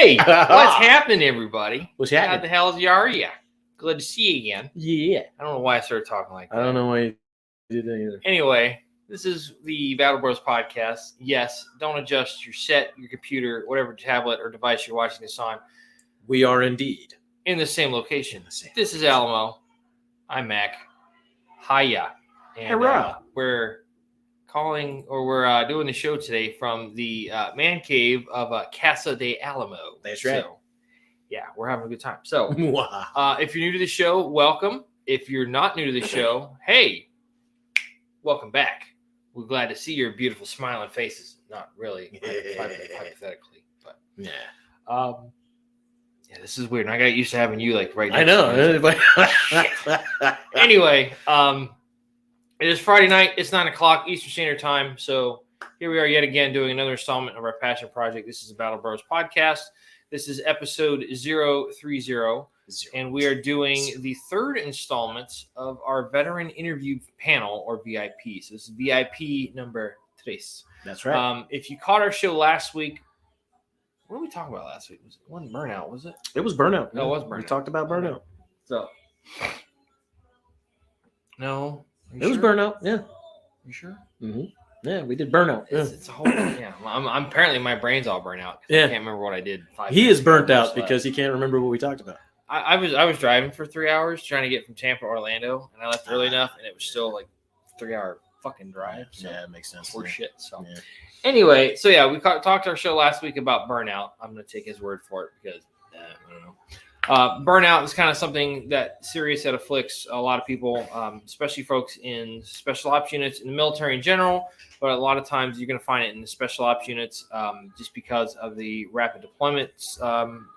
Hey, what's happening, everybody? What's happening? How the hell are you? Glad to see you again. Yeah. I don't know why I started talking like that. I don't know why you did that either. Anyway, this is the Battle Bros podcast. Yes, don't adjust your set, your computer, whatever tablet or device you're watching this on. We are indeed in the same location. This is Alamo. I'm Mac. Hiya. And we're doing the show today from the man cave of Casa de Alamo. That's right. So, yeah, we're having a good time. So, if you're new to the show, welcome. If you're not new to the show, hey, welcome back. We're glad to see your beautiful smiling faces. Not really, hypothetically, but yeah. Yeah, this is weird. I got used to having you like right next I know. to me. Anyway, it is Friday night. It's 9:00 Eastern Standard Time. So here we are yet again doing another installment of our passion project. This is the Battle Bros podcast. This is episode 030, and we are doing the third installment of our veteran interview panel, or V.I.P. So this is V.I.P. number 3. That's right. If you caught our show last week, what did we talk about last week? It wasn't burnout, was it? It was burnout. No, it was burnout. We talked about burnout. So, no. It was burnout. Yeah. You sure? Mm-hmm. Yeah, we did burnout. It's a whole. Yeah. I'm apparently my brain's all burnt out. Yeah. I can't remember what I did. He is burnt out because he can't remember what we talked about. I was driving for 3 hours trying to get from Tampa to Orlando, and I left early enough, and it was still like 3-hour fucking drive. So yeah, it makes sense. Poor shit. So yeah. Anyway, so yeah, we talked our show last week about burnout. I'm going to take his word for it because I don't know. Burnout is kind of something that serious that afflicts a lot of people, especially folks in special ops units, in the military in general. But a lot of times you're going to find it in the special ops units just because of the rapid deployment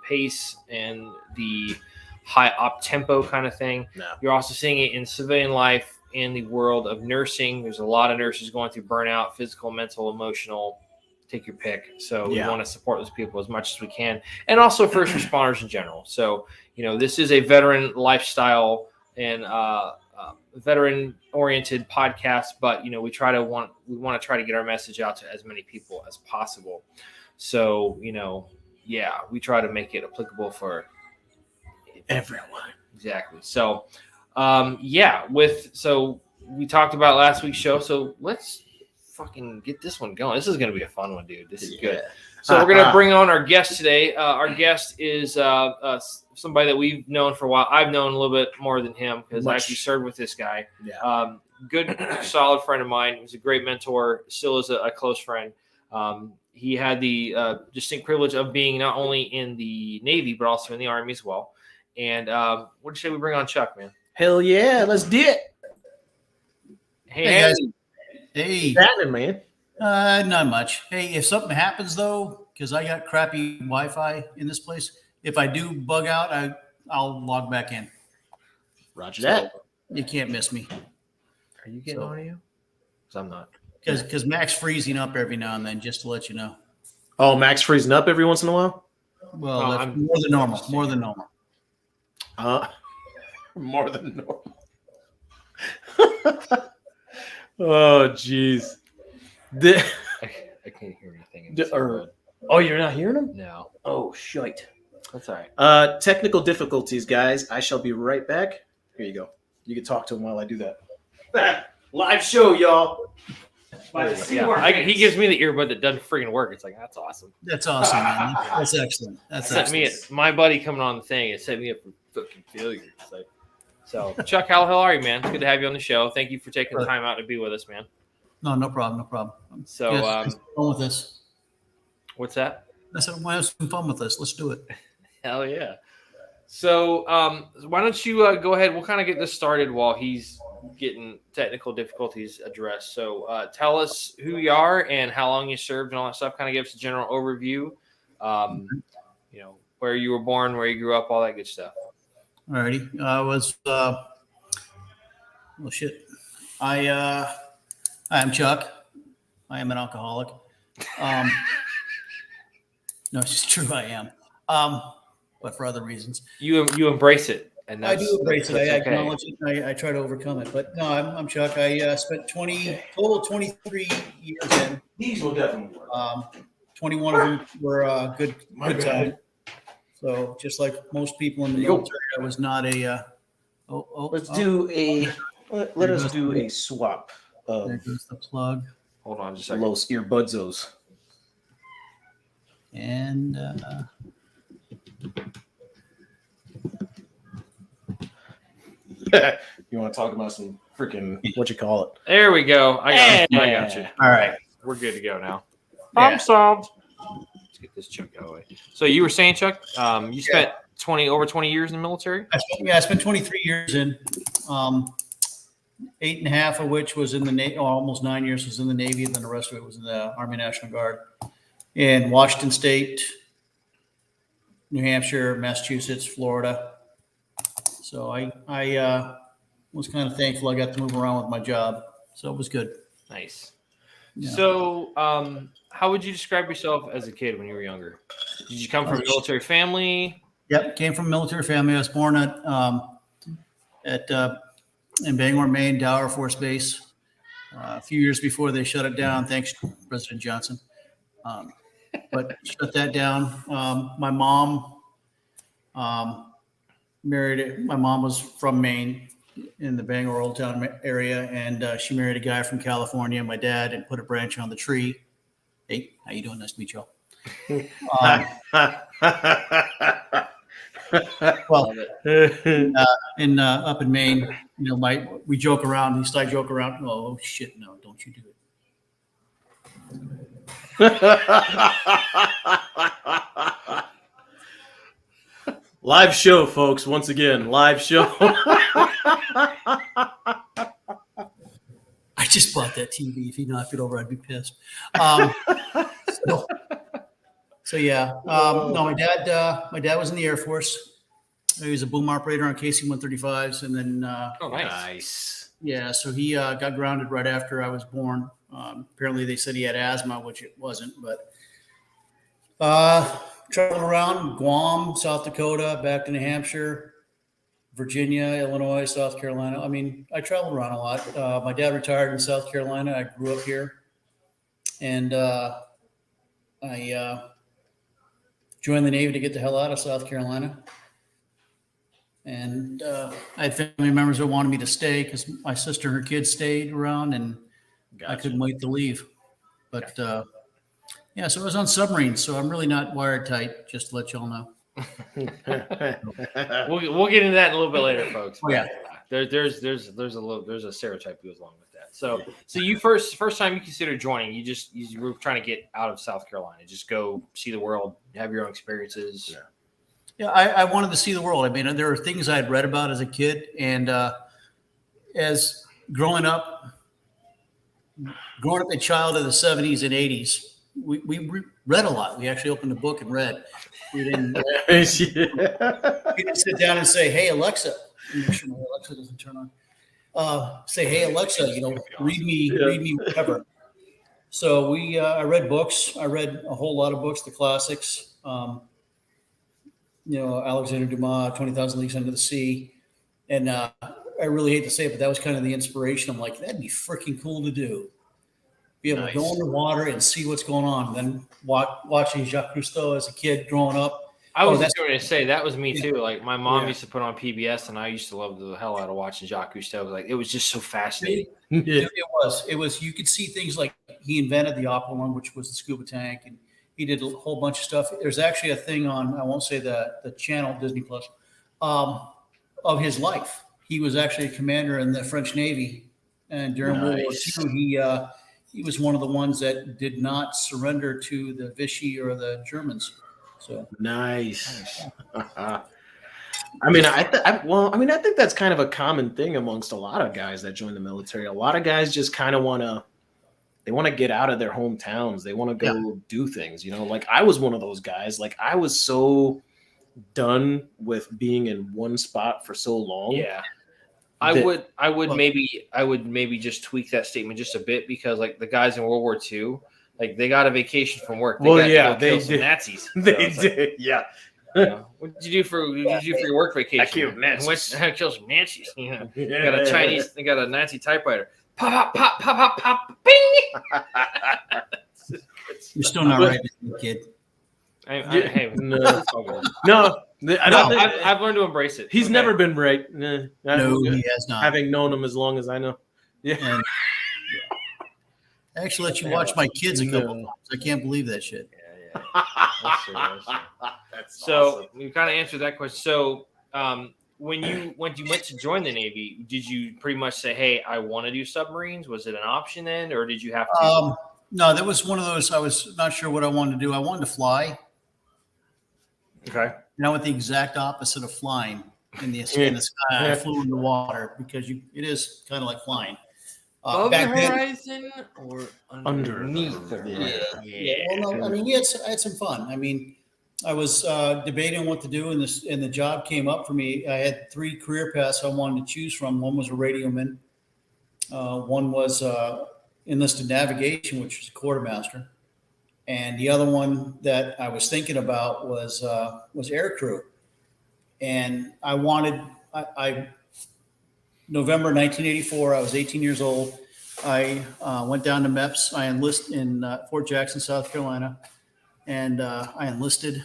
pace and the high op tempo kind of thing. No. You're also seeing it in civilian life, in the world of nursing. There's a lot of nurses going through burnout, physical, mental, emotional. Take your pick. So we want to support those people as much as we can, and also first responders in general. So, this is a veteran lifestyle and veteran oriented podcast, but we want to try to get our message out to as many people as possible. So, we try to make it applicable for everyone. Exactly. So, so we talked about last week's show. So let's fucking get this one going. This is going to be a fun one, dude. This is good. So we're going to bring on our guest today. Our guest is somebody that we've known for a while. I've known a little bit more than him because I actually served with this guy. Yeah. Good, solid friend of mine. He was a great mentor. Still is a close friend. He had the distinct privilege of being not only in the Navy, but also in the Army as well. And what should we bring on Chuck, man? Hell yeah. Let's do it. Hey guys. Hey, happening, man? Not much. Hey, if something happens though, because I got crappy Wi-Fi in this place, if I do bug out, I'll log back in. Roger that. You can't miss me. Are you getting audio? Because I'm not. Because Mac's freezing up every now and then, just to let you know. Oh, Mac's freezing up every once in a while? Well, that's more than normal. More than normal. More than normal. Oh, jeez. I can't hear anything. Oh, you're not hearing them? No. Oh, shite. That's all right. Technical difficulties, guys. I shall be right back. Here you go. You can talk to him while I do that. Live show, y'all. He gives me the earbud that doesn't freaking work. It's like, that's awesome. That's awesome, man. That's excellent. That's excellent. My buddy coming on the thing, it set me up for fucking failure. It's like, so, Chuck, how the hell are you, man? It's good to have you on the show. Thank you for taking the time out to be with us, man. No problem. No problem. So, fun with this. What's that? I said, want to have some fun with this. Let's do it. Hell yeah. So, why don't you go ahead? We'll kind of get this started while he's getting technical difficulties addressed. So, tell us who you are and how long you served and all that stuff. Kind of give us a general overview. Where you were born, where you grew up, all that good stuff. Alrighty. I was, I'm Chuck. I am an alcoholic. No, it's just true. I am. But for other reasons. You embrace it. And I do embrace it. I acknowledge it. I try to overcome it. But no, I'm Chuck. I spent 23 years in. These will definitely work. 21 of them were good time. So just like most people in the There you go. military, I was not a. Let us do a swap of There goes the plug. Hold on just a second. Los earbudzos. And You want to talk about some freaking what you call it? There we go. I got you. all right. We're good to go now. Yeah. Problem solved. Let's get this Chuck out of the way. So you were saying, Chuck, you spent over 20 years in the military? I spent 23 years in, 8.5 of which was in the Navy, almost 9 years was in the Navy, and then the rest of it was in the Army National Guard in Washington State, New Hampshire, Massachusetts, Florida. So I was kind of thankful I got to move around with my job. So it was good. Nice. Yeah. So how would you describe yourself as a kid when you were younger? Did you come from a military family? Yep, came from a military family. I was born in Bangor, Maine, Dow Air Force Base. A few years before they shut it down, thanks to President Johnson. But shut that down. My mom married. My mom was from Maine, in the Bangor Old Town area, and she married a guy from California. My dad and put a branch on the tree. Hey, how you doing? Nice to meet you all. Well, up in Maine, we joke around. We start joke around. Oh shit! No, don't you do it. Live show, folks. Once again, live show. I just bought that TV. If he knocked it over, I'd be pissed. So yeah. No, my dad was in the Air Force. He was a boom operator on KC-135s, and then nice. Yeah, so he got grounded right after I was born. Apparently, they said he had asthma, which it wasn't. But traveled around Guam, South Dakota, back to New Hampshire, Virginia, Illinois, South Carolina. I mean, I traveled around a lot. My dad retired in South Carolina. I grew up here, and I joined the Navy to get the hell out of South Carolina. And I had family members that wanted me to stay because my sister and her kids stayed around, and I couldn't wait to leave. But yeah, so I was on submarines, so I'm really not wired tight, just to let y'all know. We'll get into that in a little bit later, folks. Oh, yeah. There's a stereotype that goes along with that. So you first time you considered joining, you were trying to get out of South Carolina, just go see the world, have your own experiences. Yeah. Yeah, I wanted to see the world. I mean, there were things I had read about as a kid, and as growing up a child of the 70s and 80s, we read a lot. We actually opened a book and read. We didn't sit down and say, "Hey, Alexa," make sure my Alexa doesn't turn on. Say, "Hey, Alexa, read me whatever." So I read books. I read a whole lot of books, the classics. Alexander Dumas, 20,000 Leagues Under the Sea. And I really hate to say it, but that was kind of the inspiration. I'm like, that'd be freaking cool to do. Be able to go in the water and see what's going on. And then watching Jacques Cousteau as a kid growing up. I was going to say, that was me too. Like my mom used to put on PBS, and I used to love the hell out of watching Jacques Cousteau. Like it was just so fascinating. It was, you could see things like he invented the Aqualung, which was the scuba tank, and he did a whole bunch of stuff. There's actually a thing on, I won't say the channel, Disney Plus, of his life. He was actually a commander in the French Navy. And during World War II, he was one of the ones that did not surrender to the Vichy or the Germans. So nice. I think that's kind of a common thing amongst a lot of guys that join the military. A lot of guys just kind of want to get out of their hometowns. They want to go do things, like I was one of those guys. Like I was so done with being in one spot for so long. Yeah. I would maybe just tweak that statement just a bit, because like the guys in World War II, like they got a vacation from work. They did. Some Nazis. They did. Yeah. What did you do for your work vacation? I killed Nazis. I killed some Nazis. They got a Nazi typewriter. Pop, pop, pop, pop, pop, pop, bing. You're still not right, kid. Hey, No. it's all good. No, I don't think I've learned to embrace it. he's Okay. never been right. Nah, No, he has not. having known him as long as I know. Yeah. And I actually let you watch my kids a couple times. I can't believe that shit. Yeah. That's true. That's So awesome. you kind of answered that question. So when you went to join the Navy, did you pretty much say, "Hey, I want to do submarines"? Was it an option then, or did you have to? No, that was one of those. I was not sure what I wanted to do. I wanted to fly. Okay. And I went the exact opposite of flying in the sky. I flew in the water because it is kind of like flying. Above the back then, horizon or underneath the horizon? Yeah. Well, no, I mean, I had some fun. I mean, I was debating what to do, and the job came up for me. I had 3 career paths I wanted to choose from. One was a radioman. One was enlisted navigation, which was a quartermaster, and the other one that I was thinking about was aircrew. And I wanted November 1984. I was 18 years old. I went down to MEPS. I enlisted in Fort Jackson, South Carolina, and I enlisted.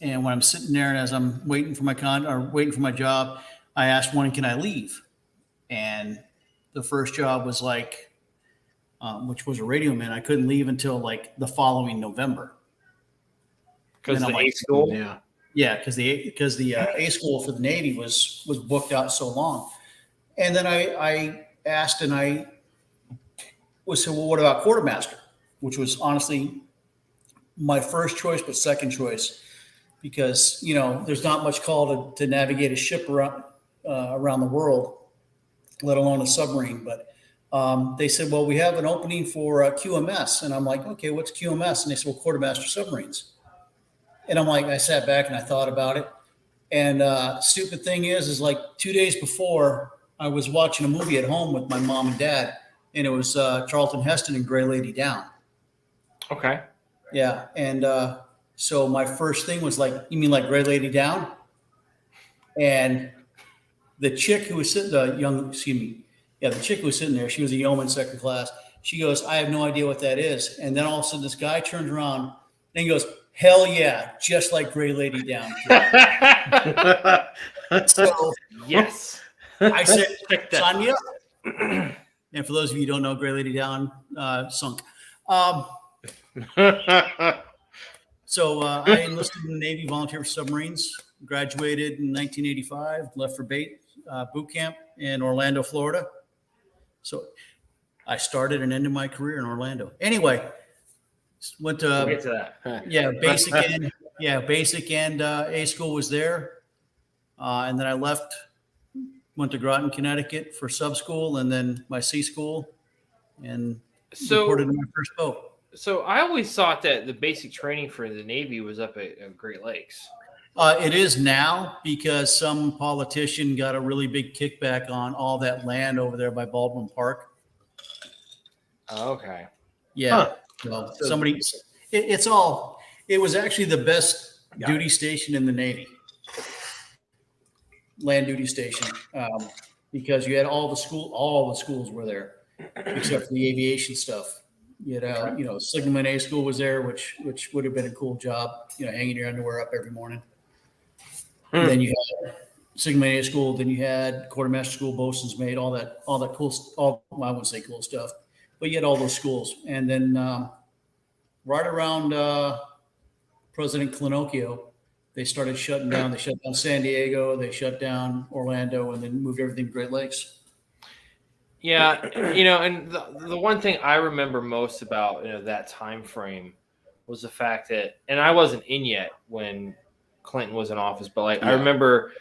And when I'm sitting there, and as I'm waiting for my waiting for my job, I asked one, "Can I leave?" And the first job was like, which was a radio man. I couldn't leave until like the following November. Because the like, A school. Yeah, because the A school for the Navy was booked out so long. And then I asked, and I was said, "Well, what about quartermaster?" Which was honestly my first choice, but second choice, because there's not much call to navigate a ship around the world, let alone a submarine. But they said, "Well, we have an opening for QMS," and I'm like, "Okay, what's QMS?" And they said, "Well, quartermaster submarines." And I'm like, I sat back and I thought about it. And stupid thing is like 2 days before, I was watching a movie at home with my mom and dad, and it was Charlton Heston and Gray Lady Down. Okay. Yeah. And so my first thing was like, "You mean like Gray Lady Down?" And the chick who was sitting, the chick who was sitting there, she was a yeoman second class. She goes, "I have no idea what that is." And then all of a sudden this guy turns around and he goes, "Hell yeah, just like Gray Lady Down." So yes. I said, "Sign me up." And for those of you who don't know, Gray Lady Down sunk. So I enlisted in the Navy, volunteer for submarines, graduated in 1985, left for boot camp in Orlando, Florida. So I started and ended my career in Orlando. Anyway, went to we'll get to that. basic and A school was there. And then I left, went to Groton, Connecticut for sub school, and then my C school, and reported to my first boat. So I always thought that the basic training for the Navy was up at Great Lakes. It is now, because some politician got a really big kickback on all that land over there by Baldwin Park. Okay. Yeah. Well, it was actually the best duty station in the Navy. Land duty station. Because you had all the schools were there, except for the aviation stuff. You had, Signalman A school was there, which would have been a cool job, hanging your underwear up every morning. And then you had Signalman A school, then you had quartermaster school, bosun's mate, all that cool, I wouldn't say cool stuff, but you had all those schools. And then right around President Clinocchio, they started shutting down. They shut down San Diego, they shut down Orlando, and then moved everything to Great Lakes. Yeah, and the one thing I remember most about that time frame was the fact that, and I wasn't in yet when Clinton was in office, but I remember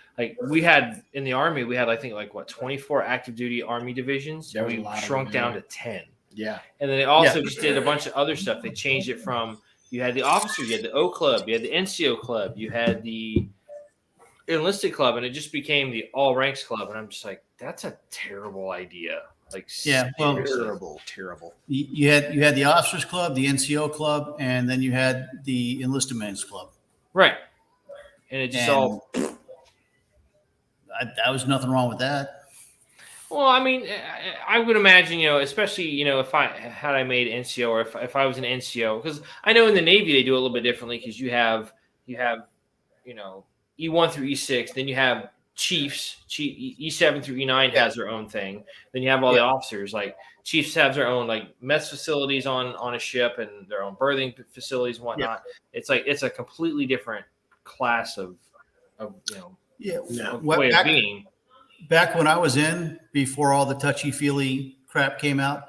we had in the Army, we had 24 active duty Army divisions. And we shrunk down to 10. Yeah, and then they also just did a bunch of other stuff. They changed it from, you had the officers, you had the O Club, you had the NCO Club, you had the enlisted club, and it just became the all ranks club. And I'm just like, that's a terrible idea. Terrible. You had the officers club, the NCO club, and then you had the enlisted men's club. Right. And it just that was nothing wrong with that. Well, I mean, I would imagine, especially, if I made NCO or if I was an NCO, because I know in the Navy they do it a little bit differently because you have E1 through E6, then you have chiefs. E7 through E9 has their own thing. Then you have all the officers. Like chiefs have their own like mess facilities on a ship and their own berthing facilities and whatnot. It's like it's a completely different class of way of being. Back when I was in, before all the touchy-feely crap came out,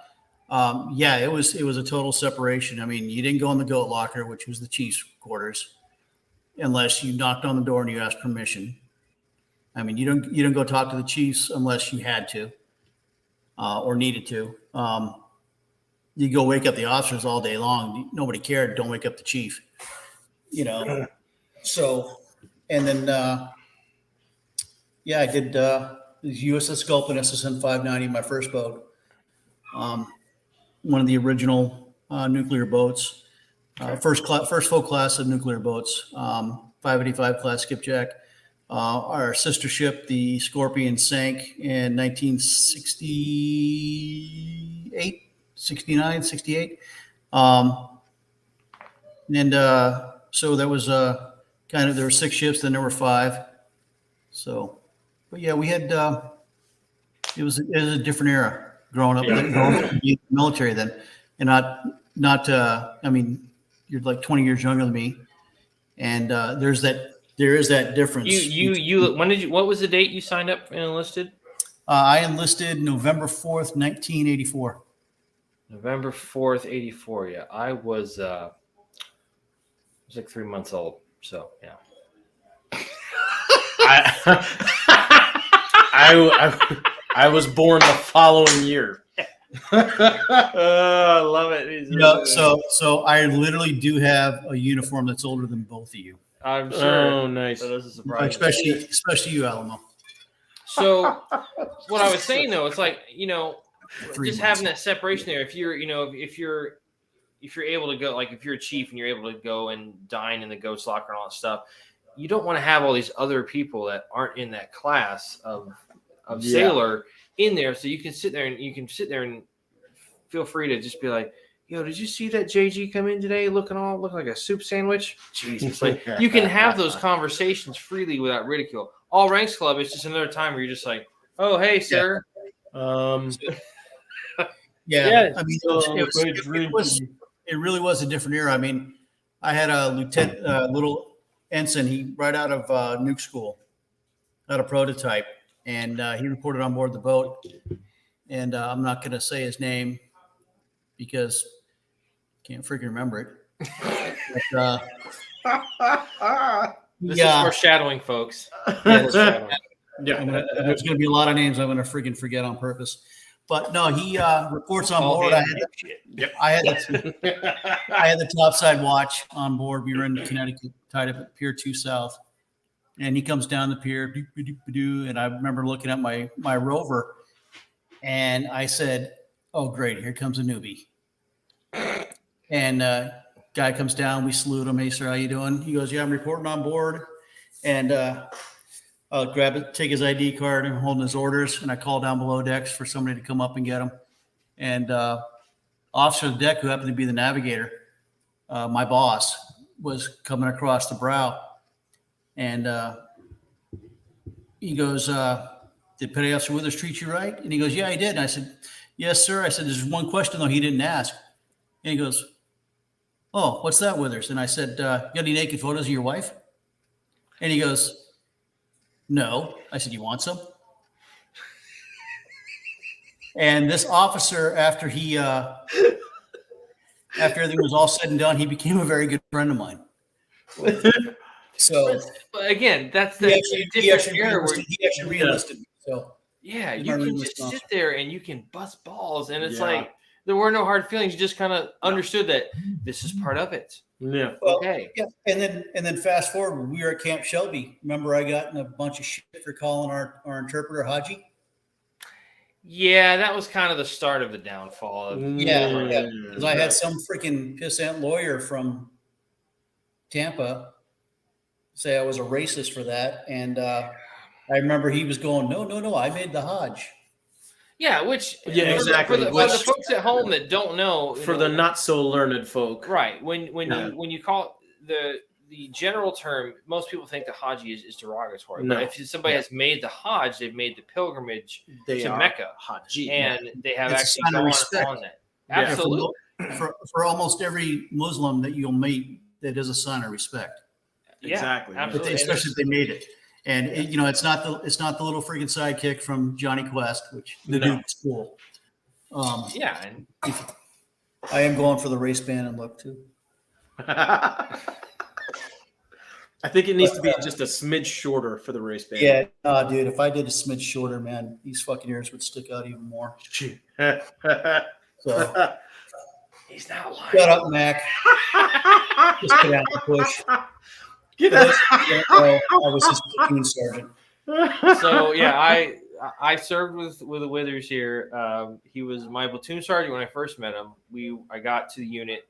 it was a total separation. I mean, you didn't go in the goat locker, which was the chief's quarters, unless you knocked on the door and you asked permission. I mean, you don't go talk to the chiefs unless you had to or needed to. You go wake up the officers all day long. Nobody cared. Don't wake up the chief. So, and then I did USS Sculpin SSN 590, my first boat. One of the original nuclear boats. First full class of nuclear boats. 585 class skipjack. Our sister ship, the Scorpion, sank in 1968, 69, 68. So that was there were 6 ships, then there were 5. So, but yeah, we had, it was a different era growing up in the military then. And I mean, you're like 20 years younger than me. And there is that difference. What was the date you signed up and enlisted? I enlisted November 4th, 1984. November 4th, 84. Yeah. I was like 3 months old. So yeah. I was born the following year. I love it. So I literally do have a uniform that's older than both of you. I'm sure. Oh, nice. So this is surprising. Especially you, Alamo. So what I was saying though, it's like, having that separation there. If you're able to go, like if you're a chief and you're able to go and dine in the ghost locker and all that stuff, you don't want to have all these other people that aren't in that class of sailor in there. So you can sit there and feel free to just be like, yo, did you see that JG come in today looking like a soup sandwich? Jesus, like you can have those conversations freely without ridicule. All Ranks Club is just another time where you're just like, oh, hey, sir. I mean, it really was a different era. I mean, I had a lieutenant, little ensign, he right out of nuke school, out of prototype, and he reported on board the boat. And I'm not going to say his name because I can't freaking remember it. But, this is foreshadowing, folks. There's going to be a lot of names I'm going to freaking forget on purpose. But no, he reports on board. I had the topside watch on board. We were in Connecticut, tied up at Pier 2 South, and he comes down the pier, and I remember looking at my rover, and I said, "Oh, great! Here comes a newbie." And guy comes down. We salute him. Hey, sir, how you doing? He goes, "Yeah, I'm reporting on board," and I'll grab it, take his ID card, and holding his orders, and I call down below decks for somebody to come up and get him. And officer of the deck, who happened to be the navigator, my boss, was coming across the brow, and he goes, "Did Petty Officer Withers treat you right?" And he goes, "Yeah, he did." And I said, "Yes, sir." I said, "There's one question though he didn't ask." And he goes, "Oh, what's that, Withers?" And I said, "You got any naked photos of your wife?" And he goes, "No." I said, "You want some?" And this officer, after everything was all said and done, he became a very good friend of mine. So, but again, that's he actually re-enlisted me. So yeah, you can just sit there and you can bust balls, and it's like there were no hard feelings. You just kind of understood that this is part of it. Yeah. Well, okay. Yeah. And then fast forward, we were at Camp Shelby. Remember, I got in a bunch of shit for calling our interpreter Haji. Yeah, that was kind of the start of the downfall. Yeah. Because I had some freaking pissant lawyer from Tampa say I was a racist for that, and I remember he was going, "No, I made the Hajj." Yeah, which exactly. For the folks at home that don't know, for the not so learned folk, right? When you call the general term, most people think the Haji is derogatory. No. But if somebody has made the Hajj, they've made the pilgrimage to Mecca, Haji, and they have It's actually gone on that. Absolutely. For almost every Muslim that you'll meet, that is a sign of respect. Yeah, exactly. absolutely. Especially if they made it. And it's not the little freaking sidekick from Johnny Quest, which the dude's cool. Yeah, and I am going for the race band and look too. I think it needs to be just a smidge shorter for the race band. Yeah, dude. If I did a smidge shorter, man, these fucking ears would stick out even more. So he's not lying. Shut up, Mac. Just get out the push. Get out. I was his platoon sergeant. So yeah, I served with the Withers here. He was my platoon sergeant when I first met him. I got to the unit.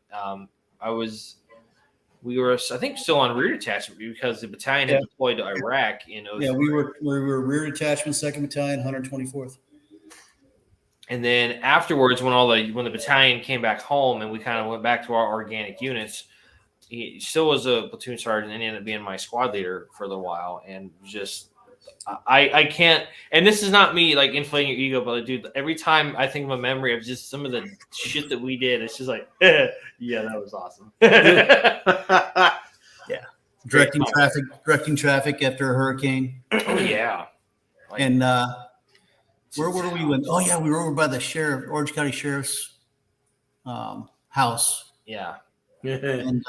We were, I think, still on rear detachment because the battalion had deployed to Iraq in 03. Yeah, we were rear detachment, 2nd Battalion, 124th. And then afterwards, when the battalion came back home and we kind of went back to our organic units, he still was a platoon sergeant and ended up being my squad leader for a little while. And just I can't, and this is not me like inflating your ego, but dude, every time I think of a memory of just some of the shit that we did, it's just like, yeah, that was awesome. Yeah. Directing traffic after a hurricane. Oh yeah. And where were we when? Oh yeah, we were over by the Orange County Sheriff's house. Yeah. And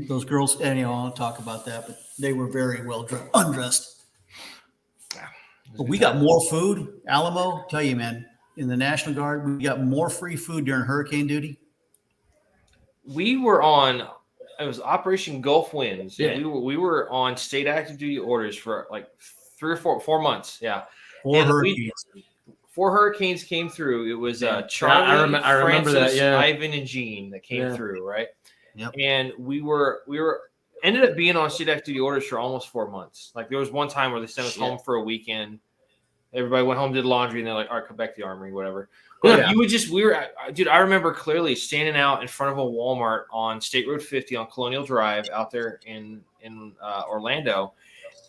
those girls, I won't talk about that, but they were very well undressed. But we got more food. Alamo, tell you, man, in the National Guard, we got more free food during hurricane duty. We were on, it was Operation Gulf Winds. Yeah. We were on state active duty orders for like 3 or 4 months. Yeah. Four hurricanes came through. It was Charlie, I remember Francis, that, yeah. Ivan, and Jean that came through, right? Yep. And we were ended up being on state active duty orders for almost 4 months. Like there was one time where they sent us home for a weekend. Everybody went home, did laundry, and they're like, all right, come back to the armory, whatever. But dude, I remember clearly standing out in front of a Walmart on State Road 50 on Colonial Drive out there in Orlando.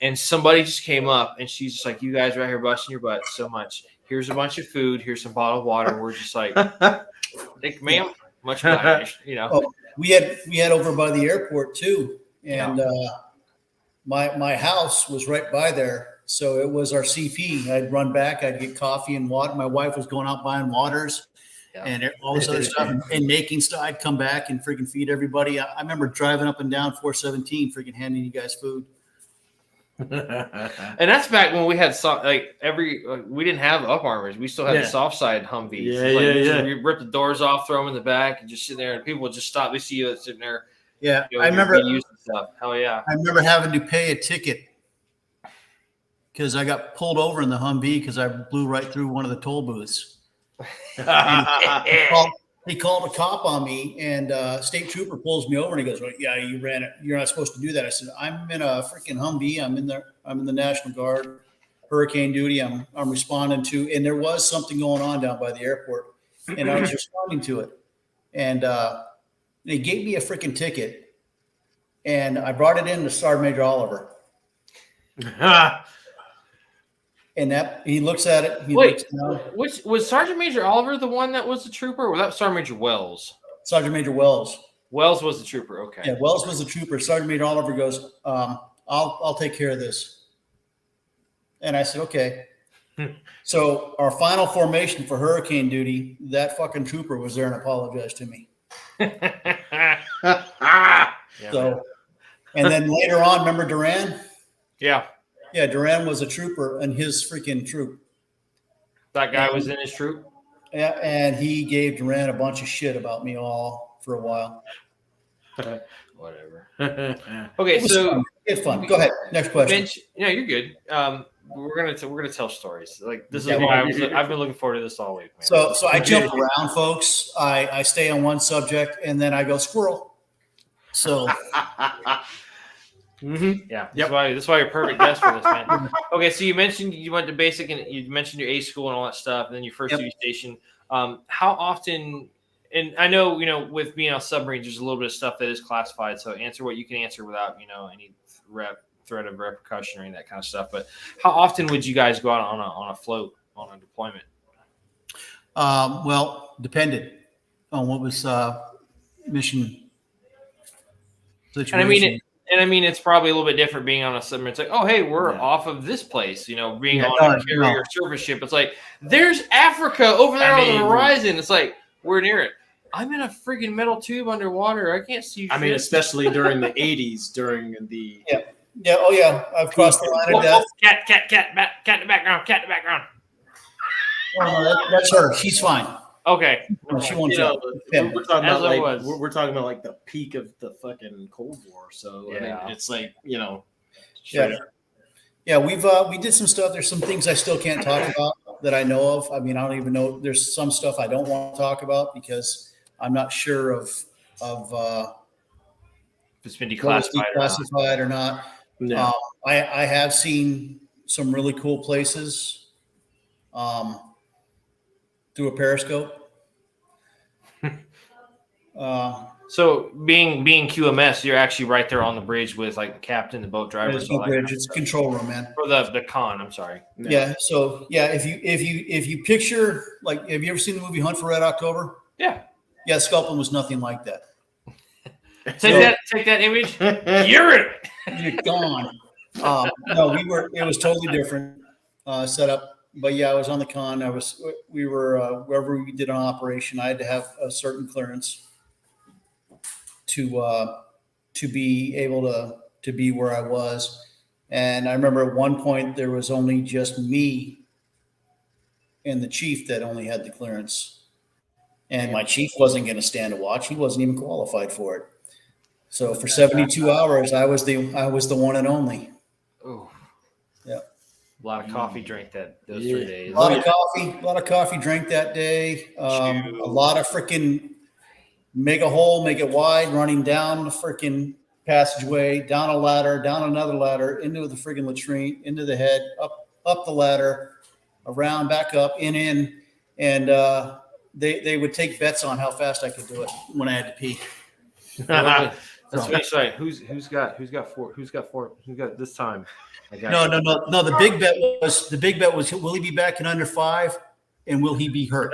And somebody just came up and she's just like, you guys are out here busting your butts so much. Here's a bunch of food. Here's some bottled water. We're just like, thank you, ma'am. Much obliged, Oh, we had over by the airport too. And my house was right by there. So it was our CP. I'd run back. I'd get coffee and water. My wife was going out buying waters and all this other stuff and making stuff. I'd come back and freaking feed everybody. I remember driving up and down 417, freaking handing you guys food. And that's back when we had we didn't have up armors. We still had the soft side Humvees. We rip the doors off, throw them in the back, and just sit there. And people would just stop. They see you sitting there. Yeah, I remember using stuff. Hell yeah! I remember having to pay a ticket because I got pulled over in the Humvee because I blew right through one of the toll booths. He called a cop on me, and state trooper pulls me over and he goes, well, "Yeah, you ran it. You're not supposed to do that." I said, "I'm in a freaking Humvee. I'm in the National Guard, hurricane duty. I'm responding to." And there was something going on down by the airport, and I was responding to it. And they gave me a freaking ticket, and I brought it in to Sergeant Major Oliver. And that he looks at it. Which was Sergeant Major Oliver the one that was the trooper, or was that Sergeant Major Wells? Sergeant Major Wells. Wells was the trooper. Okay. Yeah, Wells was the trooper. Sergeant Major Oliver goes, I'll take care of this. And I said, okay. So our final formation for hurricane duty, that fucking trooper was there and apologized to me. And then later on, remember Duran? Yeah. Yeah, Duran was a trooper in his freaking troop. That guy was in his troop? Yeah, and he gave Duran a bunch of shit about me all for a while. Whatever. Okay, so it's fun. Go ahead. Next question. You're good. We're gonna tell stories. Like this is why I've been looking forward to this all week, man. So I jump around, folks. I stay on one subject and then I go squirrel. So Mm-hmm. Yeah, that's why you're a perfect guest for this, man. Okay, so you mentioned you went to basic and you mentioned your A school and all that stuff, and then your first duty station. How often? And I know with being on submarines, there's a little bit of stuff that is classified. So answer what you can answer without any threat of repercussion or any of that kind of stuff. But how often would you guys go out on a float on a deployment? Well, depended on what was mission situation. And I mean, it's probably a little bit different being on a submarine. It's like, oh, hey, we're off of this place. Being on a carrier surface ship, it's like there's Africa over there on the horizon. It's like we're near it. I'm in a friggin' metal tube underwater. I can't see. I mean, especially during the '80s, during the oh yeah, I've crossed the line of death. Cat in the background. Cat in the background. Oh, no, that's her. She's fine. Okay. No, she won't jump. We're talking about we're talking about like the peak of the fucking Cold War. So I mean, it's like Yeah, we did some stuff. There's some things I still can't talk about that I know of. I mean, I don't even know. There's some stuff I don't want to talk about because I'm not sure of if it's been declassified or not. No. I have seen some really cool places through a periscope. So being QMS, you're actually right there on the bridge with like the captain, the boat driver. There's no bridge; it's a control room, man. For the con, I'm sorry. Yeah. So yeah, if you picture like, have you ever seen the movie Hunt for Red October? Yeah. Yeah, Sculpin was nothing like that. Take that image. You're gone. No, it was totally different setup. But yeah, I was on the con. We were wherever we did an operation, I had to have a certain clearance to be able to be where I was. And I remember at one point there was only just me and the chief that only had the clearance. And my chief wasn't going to stand to watch. He wasn't even qualified for it. So for 72 hours, I was the one and only. Oh, yeah. A lot of coffee drank those 3 days. A lot of coffee drank that day. A lot of freaking make a hole, make it wide, running down the freaking passageway, down a ladder, down another ladder, into the freaking latrine, into the head, up the ladder, around, back up, in, and they would take bets on how fast I could do it when I had to pee. That's what he's saying. Who's got this time? No. The big bet was will he be back in under 5, and will he be hurt?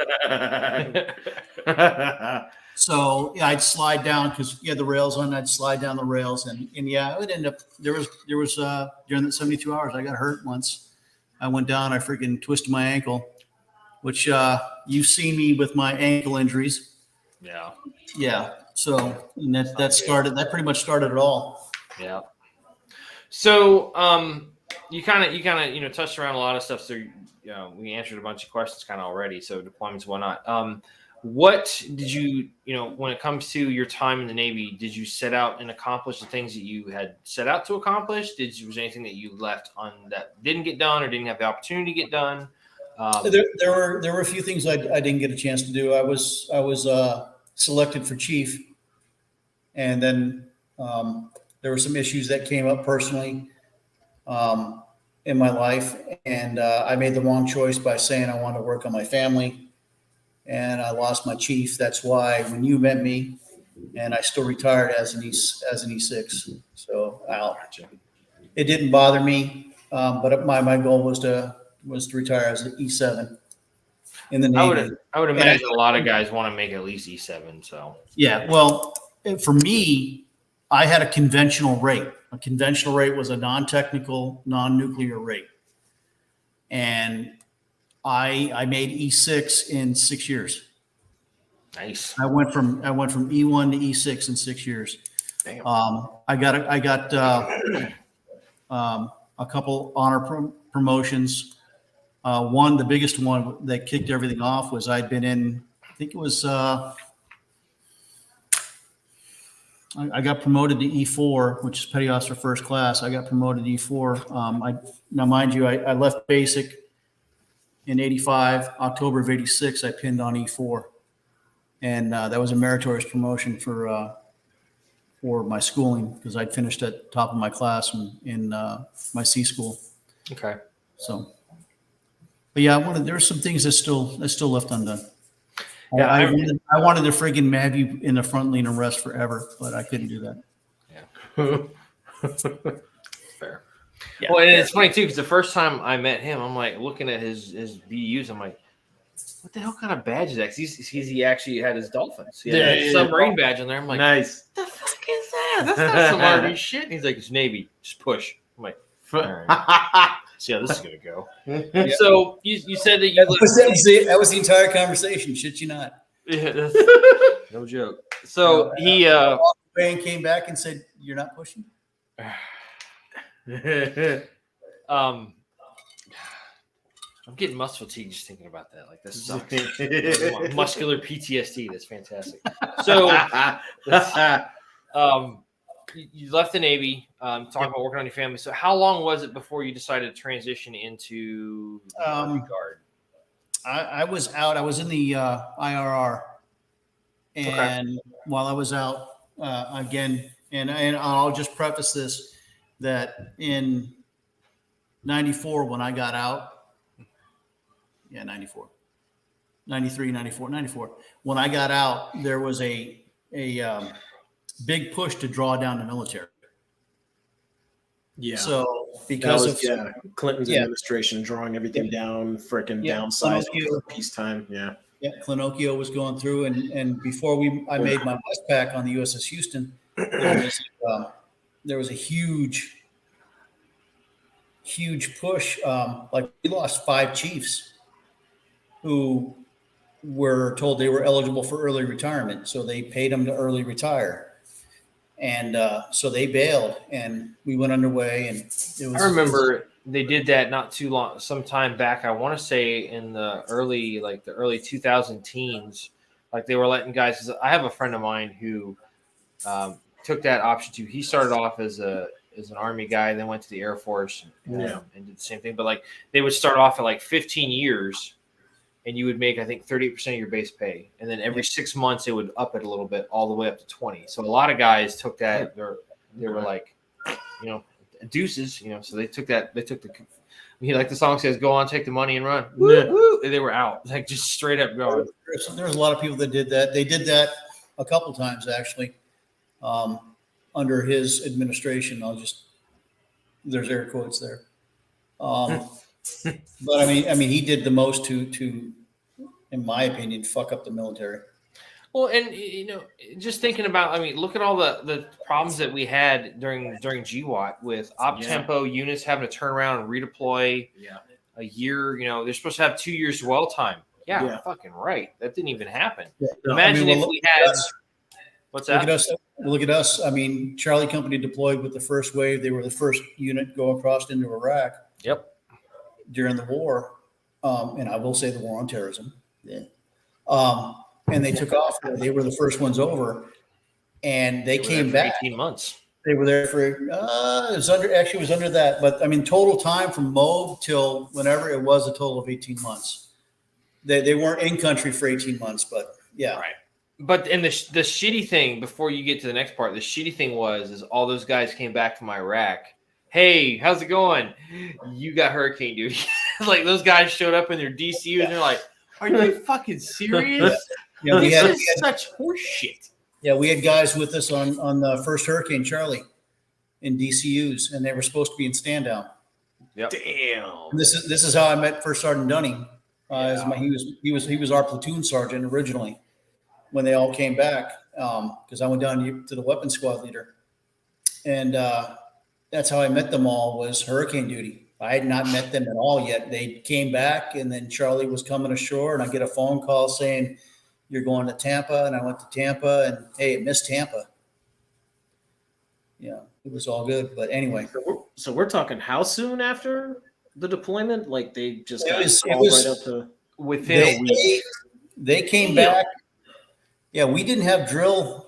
So yeah, I'd slide down because you had the rails on. I'd slide down the rails, and yeah, it would end up there was during the 72 hours I got hurt once. I went down. I freaking twisted my ankle, which you've seen me with my ankle injuries. Yeah. So and that pretty much started it all. Yeah. So you kind of touched around a lot of stuff. So we answered a bunch of questions kind of already. So deployments, whatnot. What did you when it comes to your time in the Navy? Did you set out and accomplish the things that you had set out to accomplish? Was there anything that you left on that didn't get done or didn't have the opportunity to get done? There were a few things I didn't get a chance to do. I was selected for chief, and then there were some issues that came up personally in my life, and I made the wrong choice by saying I wanted to work on my family, and I lost my chief. That's why when you met me, and I still retired as an E6. So it didn't bother me, but my goal was to retire as an E7 in the Navy. I would imagine a lot of guys want to make at least E7. So yeah, well, for me, I had a conventional rate. A conventional rate was a non-technical, non-nuclear rate, and I made E6 in 6 years. Nice. I went from E1 to E6 in 6 years. Damn. I got a couple honor promotions. One, the biggest one that kicked everything off was I'd been in. I think it was. I got promoted to E4, which is Petty Officer First Class. I got promoted to E4. Now, mind you, I left basic in 85. October of 86, I pinned on E4. And that was a meritorious promotion for for my schooling because I'd finished at top of my class in my C school. Okay. So, but yeah, there's some things that's still left undone. Yeah, I wanted to friggin' mad you in the front lean arrest forever, but I couldn't do that. Yeah. Fair. Yeah. Well, and it's funny too because the first time I met him, I'm like looking at his BUs. I'm like, what the hell kind of badge is that? Because he actually had his Dolphins. He had a submarine badge on there. I'm like, nice. What the fuck is that? That's not some Army shit. And he's like, it's Navy. Just push. I'm like, all right. See how this is gonna go. Yeah. So you said that that was the entire conversation. Shit, you not. Yeah, that's no joke. So he walked away and came back and said, "You're not pushing." I'm getting muscle fatigue just thinking about that. Like this sucks. Muscular PTSD. That's fantastic. So, you left the Navy. Talking about working on your family. So, how long was it before you decided to transition into the Army Guard? I was out. I was in the IRR, and while I was out again, and I'll just preface this that in '94 when I got out. Yeah, 94, 93, 94, 94. When I got out, there was a big push to draw down the military. Yeah. So because of Clinton's administration drawing everything down, freaking downsizing for peacetime. Yeah. Yeah, Clinocchio was going through, and before I made my Westpac on the USS Houston, there was a huge push. Like we lost 5 chiefs who were told they were eligible for early retirement. So they paid them to early retire. And so they bailed and we went underway. And I remember they did that not too long, some time back. I want to say in the early 2000 teens, like they were letting guys, I have a friend of mine who took that option too. He started off as an Army guy, then went to the Air Force and did the same thing. But like they would start off at like 15 years and you would make, I think, 38% of your base pay. And then every 6 months, it would up it a little bit all the way up to 20. So a lot of guys took that. They were like, deuces, so they took that. They took like the song says, go on, take the money and run. Woo, woo, and they were out, like just straight up going. There's a lot of people that did that. They did that a couple times, actually, under his administration. There's air quotes there. But I mean, he did the most to, in my opinion, fuck up the military. Well, and just thinking about, look at all the problems that we had during GWAT with op tempo units having to turn around and redeploy a year. They're supposed to have 2 years dwell time. Yeah, fucking right. That didn't even happen. Yeah. Imagine if we had. What's that? Look at us. I mean, Charlie Company deployed with the first wave. They were the first unit go across into Iraq. Yep. During the war, and I will say the war on terrorism. Yeah. And they took off. They were the first ones over, and they came back. 18 months. They were there for it was under that, but I mean total time from MOB till whenever it was a total of 18 months. They weren't in country for 18 months, but yeah. Right. But and the shitty thing before you get to the next part, the shitty thing is all those guys came back from Iraq. Hey, how's it going? You got hurricane duty. Like those guys showed up in their DCU and they're like, "Are you fucking serious?" We had such horse shit. Yeah, we had guys with us on the first Hurricane Charlie in DCUs, and they were supposed to be in stand down. Yep. Damn. This is how I met First Sergeant Dunning. He was our platoon sergeant originally when they all came back because I went down to the weapons squad leader, and that's how I met them all was hurricane duty. I had not met them at all yet. They came back, and then Charlie was coming ashore, and I get a phone call saying, "You're going to Tampa," and I went to Tampa, and hey, it missed Tampa. Yeah, it was all good, but anyway. So we're talking how soon after the deployment? Like they just got called right up to within a week. They came back. Yeah, we didn't have drill.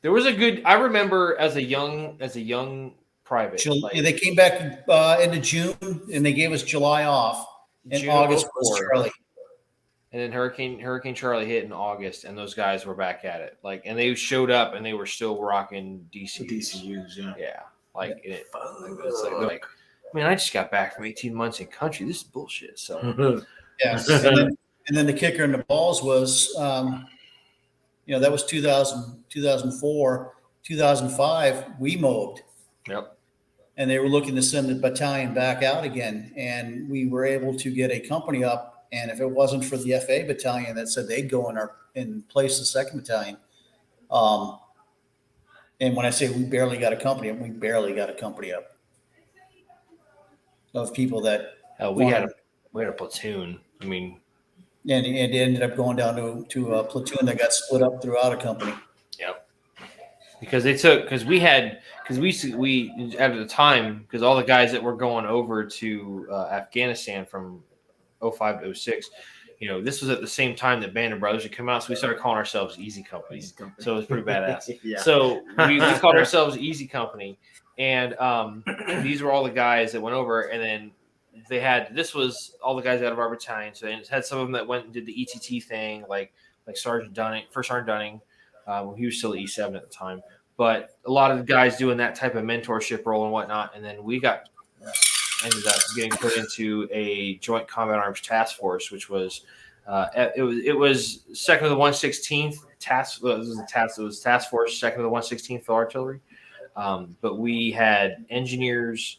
There was I remember as a young private. They came back into June, and they gave us July off. And August was Charlie. And then Hurricane Charlie hit in August, and those guys were back at it. Like, and they showed up, and they were still rocking DCUs. Yeah. Like it's like, man, I just got back from 18 months in country. This is bullshit. So yeah, and then the kicker in the balls was, that was 2000, 2004, 2005. We mowed. Yep. And they were looking to send the battalion back out again, and we were able to get a company up. And if it wasn't for the FA battalion that said they'd go in place the 2nd battalion, and when I say we barely got a company up of people that we had a platoon. I mean, and it ended up going down to a platoon that got split up throughout a company. Yep. Because we at the time, because all the guys that were going over to Afghanistan from 05 to 06, this was at the same time that Band of Brothers had come out, so we started calling ourselves Easy Company. So it was pretty badass. Yeah. So we called ourselves Easy Company, and these were all the guys that went over, and then this was all the guys out of our battalion. So it had some of them that went and did the ETT thing, like Sergeant Dunning, First Sergeant Dunning, he was still at E7 at the time. But a lot of the guys doing that type of mentorship role and whatnot, and then we ended up getting put into a Joint Combat Arms Task Force, which was it was 2nd of the 116th Task Force, 2nd of the 116th Field Artillery. But we had engineers,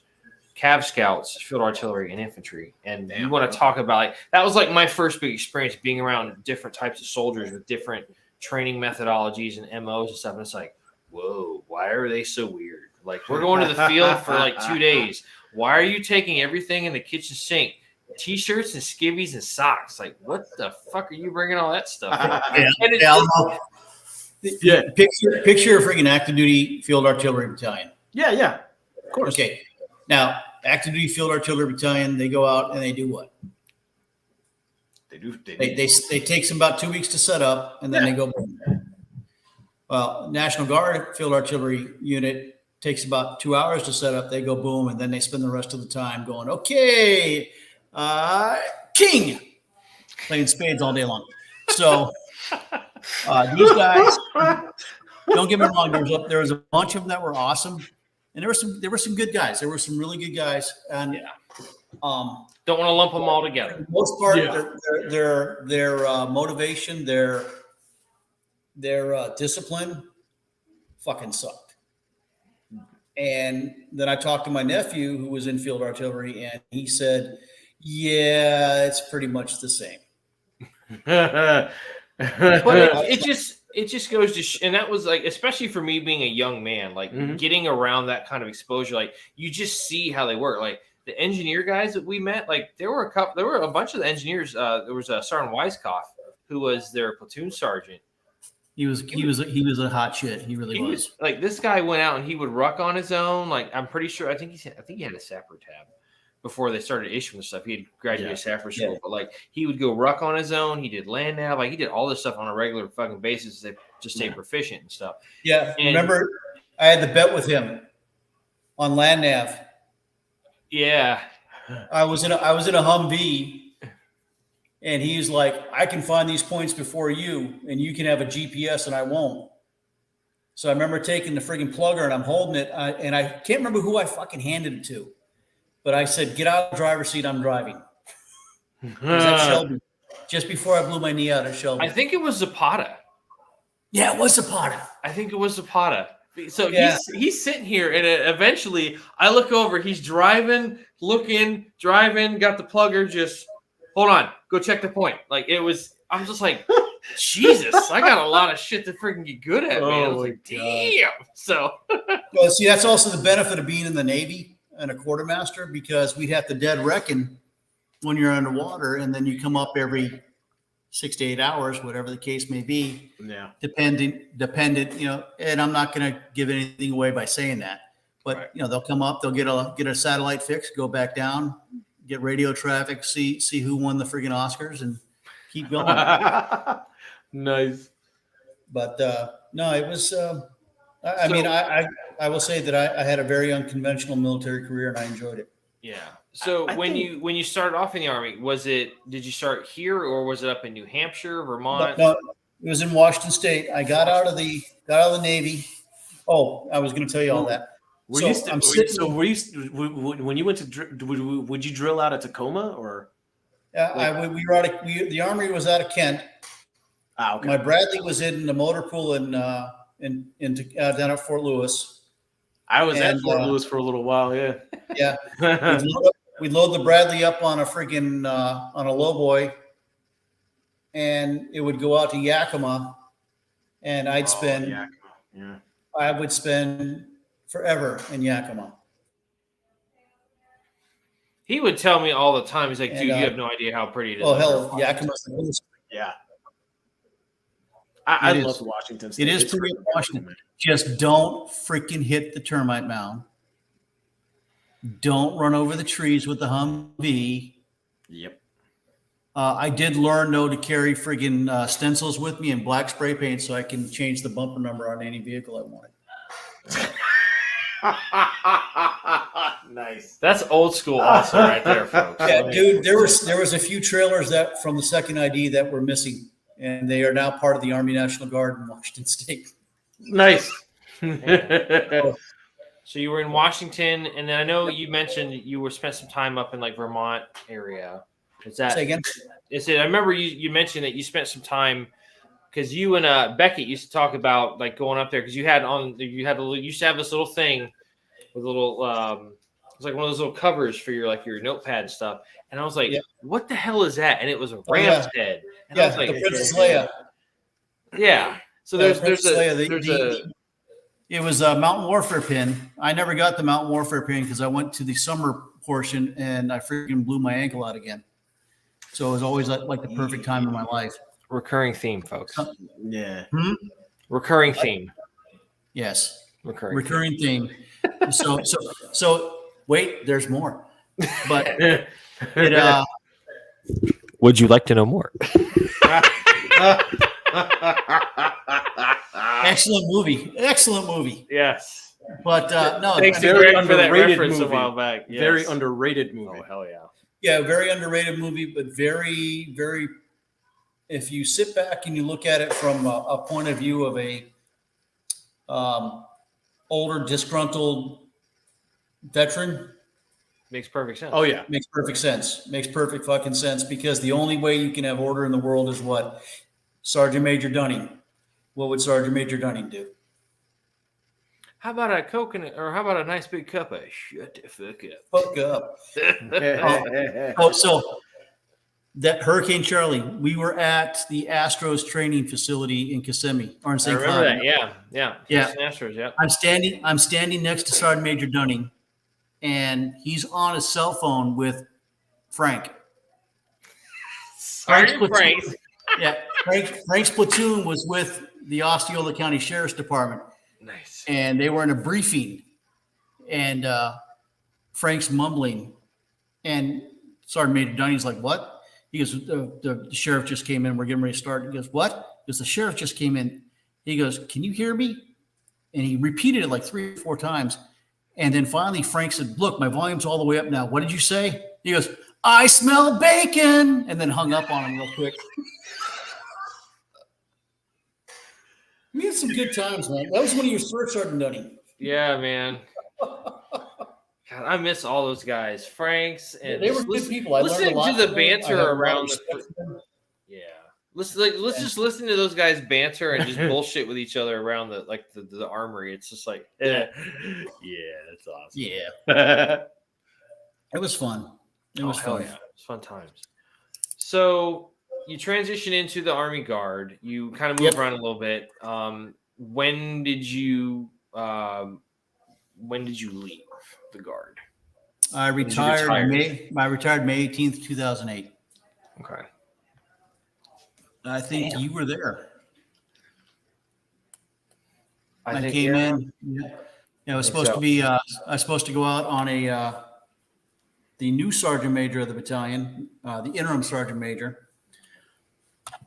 Cav Scouts, Field Artillery, and infantry. And you want to talk about that was like my first big experience being around different types of soldiers with different training methodologies and MOs and stuff. And it's like, whoa, why are they so weird? Like, we're going to the field for like 2 days. Why are you taking everything in the kitchen sink? T-shirts and skivvies and socks. Like, what the fuck are you bringing all that stuff? Picture a freaking active duty Field Artillery Battalion. Yeah. Of course. Okay. Now, active duty Field Artillery Battalion, they go out and they do what? They takes them about 2 weeks to set up, and then they go. Well, National Guard Field Artillery Unit takes about 2 hours to set up. They go boom, and then they spend the rest of the time going, okay, king, playing spades all day long. So these guys, don't get me wrong, there was a bunch of them that were awesome, and there were some good guys. There were some really good guys, and don't want to lump them all together. For the most part, their motivation, their discipline, fucking sucked. And then I talked to my nephew who was in Field Artillery, and he said, yeah, it's pretty much the same. But it just goes to and that was like, especially for me being a young man, like getting around that kind of exposure, like you just see how they work. Like the engineer guys that we met, like there were a bunch of the engineers. There was Sergeant Weiskopf, who was their platoon sergeant. He was a hot shit. He really was. Like this guy went out and he would ruck on his own. Like I'm pretty sure. I think he had a sapper tab before they started issuing stuff. He had graduated sapper school, but like he would go ruck on his own. He did land nav. Like he did all this stuff on a regular fucking basis to just stay proficient and stuff. Yeah. And remember, I had the bet with him on land nav. Yeah. I was in a Humvee. And he's like, I can find these points before you, and you can have a GPS, and I won't. So I remember taking the friggin' plugger, and I'm holding it, and I can't remember who I fucking handed it to. But I said, get out of the driver's seat, I'm driving. Was that Shelby? Just before I blew my knee out at Shelby. I think it was Zapata. Yeah, it was Zapata. I think it was Zapata. So he's sitting here, and eventually I look over. He's driving, got the plugger, just hold on, go check the point. Like I'm just like, Jesus, I got a lot of shit to freaking get good at, man. I was like, damn. So, well, see, that's also the benefit of being in the Navy and a quartermaster, because we'd have to dead reckon when you're underwater, and then you come up every 6 to 8 hours, whatever the case may be. Yeah. Dependent, and I'm not going to give anything away by saying that, but they'll come up, they'll get a satellite fix, go back down, get radio traffic, see who won the friggin' Oscars, and keep going. Nice. But no, it was. I will say that I had a very unconventional military career, and I enjoyed it. Yeah. So when you started off in the Army, did you start here or was it up in New Hampshire, Vermont? No, it was in Washington State. I got out of the Navy. Oh, I was going to tell you all that. When you went to would you drill out of Tacoma or? We were the Army was out of Kent. Okay. My Bradley was in the motor pool down at Fort Lewis. I was at Fort Lewis for a little while. Yeah. Yeah. We'd load the Bradley up on a freaking on a lowboy, and it would go out to Yakima, and I would spend forever in Yakima. He would tell me all the time. He's like, dude, you have no idea how pretty it is. Oh, hell, Yakima's the coolest. Yeah. I love Washington State. It is pretty Washington. Just don't freaking hit the termite mound. Don't run over the trees with the Humvee. Yep. I did learn, though, to carry friggin' stencils with me and black spray paint so I can change the bumper number on any vehicle I wanted. Nice. That's old school also right there, folks. Yeah, dude, there was a few trailers that from the second ID that were missing, and they are now part of the Army National Guard in Washington State. Nice. So you were in Washington, and then I know you mentioned you spent some time up in like Vermont area. Is that? Say again? I remember you mentioned that you spent some time because you and Beckett used to talk about like going up there because you used to have this little thing with a little it was like one of those little covers for your notepad and stuff. And I was like, what the hell is that? And it was a ram's head. And I was like, the Princess Leia. Yeah. So it was a Mountain Warfare pin. I never got the Mountain Warfare pin because I went to the summer portion and I freaking blew my ankle out again. So it was always like the perfect time in my life. Recurring theme, folks. Yeah. Recurring theme. Yes. Recurring theme. So wait, there's more. But would you like to know more? Excellent movie. Yes. But no, thanks to Greg for that reference a while back. Yes. Very underrated movie. Oh, hell yeah. Yeah, very underrated movie, but very, very. If you sit back and you look at it from a point of view of a older, disgruntled veteran, makes perfect sense. Oh yeah, makes perfect sense. Makes perfect fucking sense because the only way you can have order in the world is what? Sergeant Major Dunning. What would Sergeant Major Dunning do? How about a coconut, or how about a nice big cup of shut the fuck up? So that Hurricane Charlie, we were at the Astros training facility in Kissimmee or in St. Cloud. I remember that. Yeah. Astros. Yeah. I'm standing next to Sergeant Major Dunning, and he's on his cell phone with Frank. Sergeant Frank. Yeah, Frank's platoon was with the Osceola County Sheriff's Department. Nice. And they were in a briefing, and Frank's mumbling, and Sergeant Major Dunning's like, "What?" He goes, "The sheriff just came in. We're getting ready to start." He goes, "What?" He goes, "The sheriff just came in." He goes, "Can you hear me?" And he repeated it like 3 or 4 times, and then finally Frank said, "Look, my volume's all the way up now. What did you say?" He goes, "I smell bacon," and then hung up on him real quick. We had some good times, man. That was one of your first, Sergeant Dunning. Yeah, man. God, I miss all those guys. Franks and they were good people. I listening to the banter around the. Yeah, let's just listen to those guys banter and just bullshit with each other around the armory. It's just like, yeah, that's awesome. Yeah, it was fun. It was fun. Yeah, it was fun times. So. You transition into the Army Guard. You kind of move around a little bit. When did you leave the Guard? I retired May 18th, 2008. Okay. I think you were there. I came in. Yeah, I was supposed to be. I was supposed to go out on the new sergeant major of the battalion, the interim sergeant major.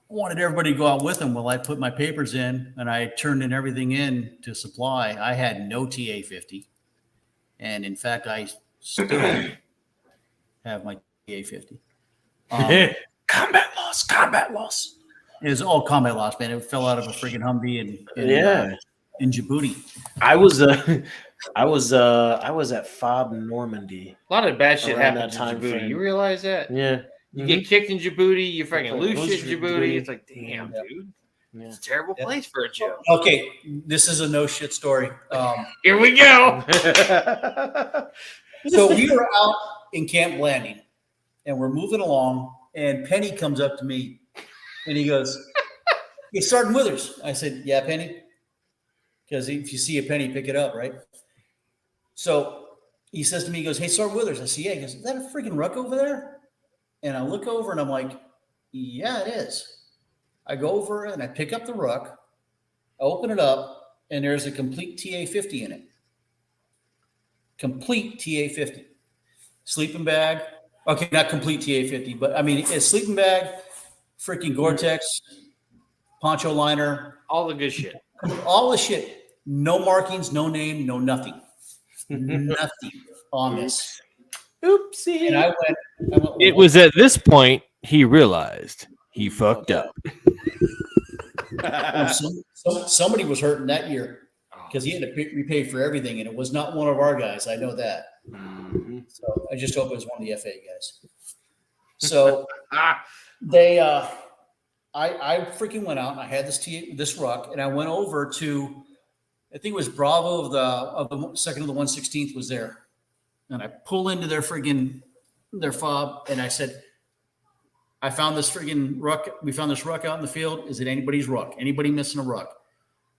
Wanted everybody to go out with him. Well, I put my papers in and I turned in everything in to supply. I had no TA-50. And in fact, I still have my TA-50. Combat loss. It was all combat loss, man. It fell out of a freaking Humvee in Djibouti. I was at FOB Normandy. A lot of bad shit Around happens in that time Djibouti. frame. You realize that? Yeah. You get kicked in Djibouti, you fucking Like, lose lose shit in Djibouti. Djibouti. It's like, damn, Yeah. dude. Yeah. It's a terrible place for a joke. Okay, this is a no shit story. Here we go. So we were out in Camp Landing, and we're moving along, and Penny comes up to me, and he goes, "Hey, Sergeant Withers." I said, "Yeah, Penny," because if you see a penny, pick it up, right? So he says to me, he goes, "Hey, Sergeant Withers." I said, "Yeah." He goes, "Is that a freaking ruck over there?" And I look over, and I'm like, "Yeah, it is." I go over and I pick up the ruck, I open it up, and there's a complete TA-50 in it. Complete TA-50. Sleeping bag. Okay, not complete TA-50, but I mean, a sleeping bag, freaking Gore-Tex, poncho liner, All the good shit. all the shit. No markings, no name, no nothing. Nothing on this. Oopsie. And I went It was at this point he realized he fucked up. Somebody was hurting that year because he had to repay for everything, and it was not one of our guys. I know that. Mhm. So I just hope it was one of the FA guys. So they, I freaking went out and I had this ruck, and I went over to, I think it was Bravo of the second of the 116th was there, and I pull into their fob, and I said, "I found this friggin' ruck. We found this ruck out in the field. Is it anybody's ruck? Anybody missing a ruck?"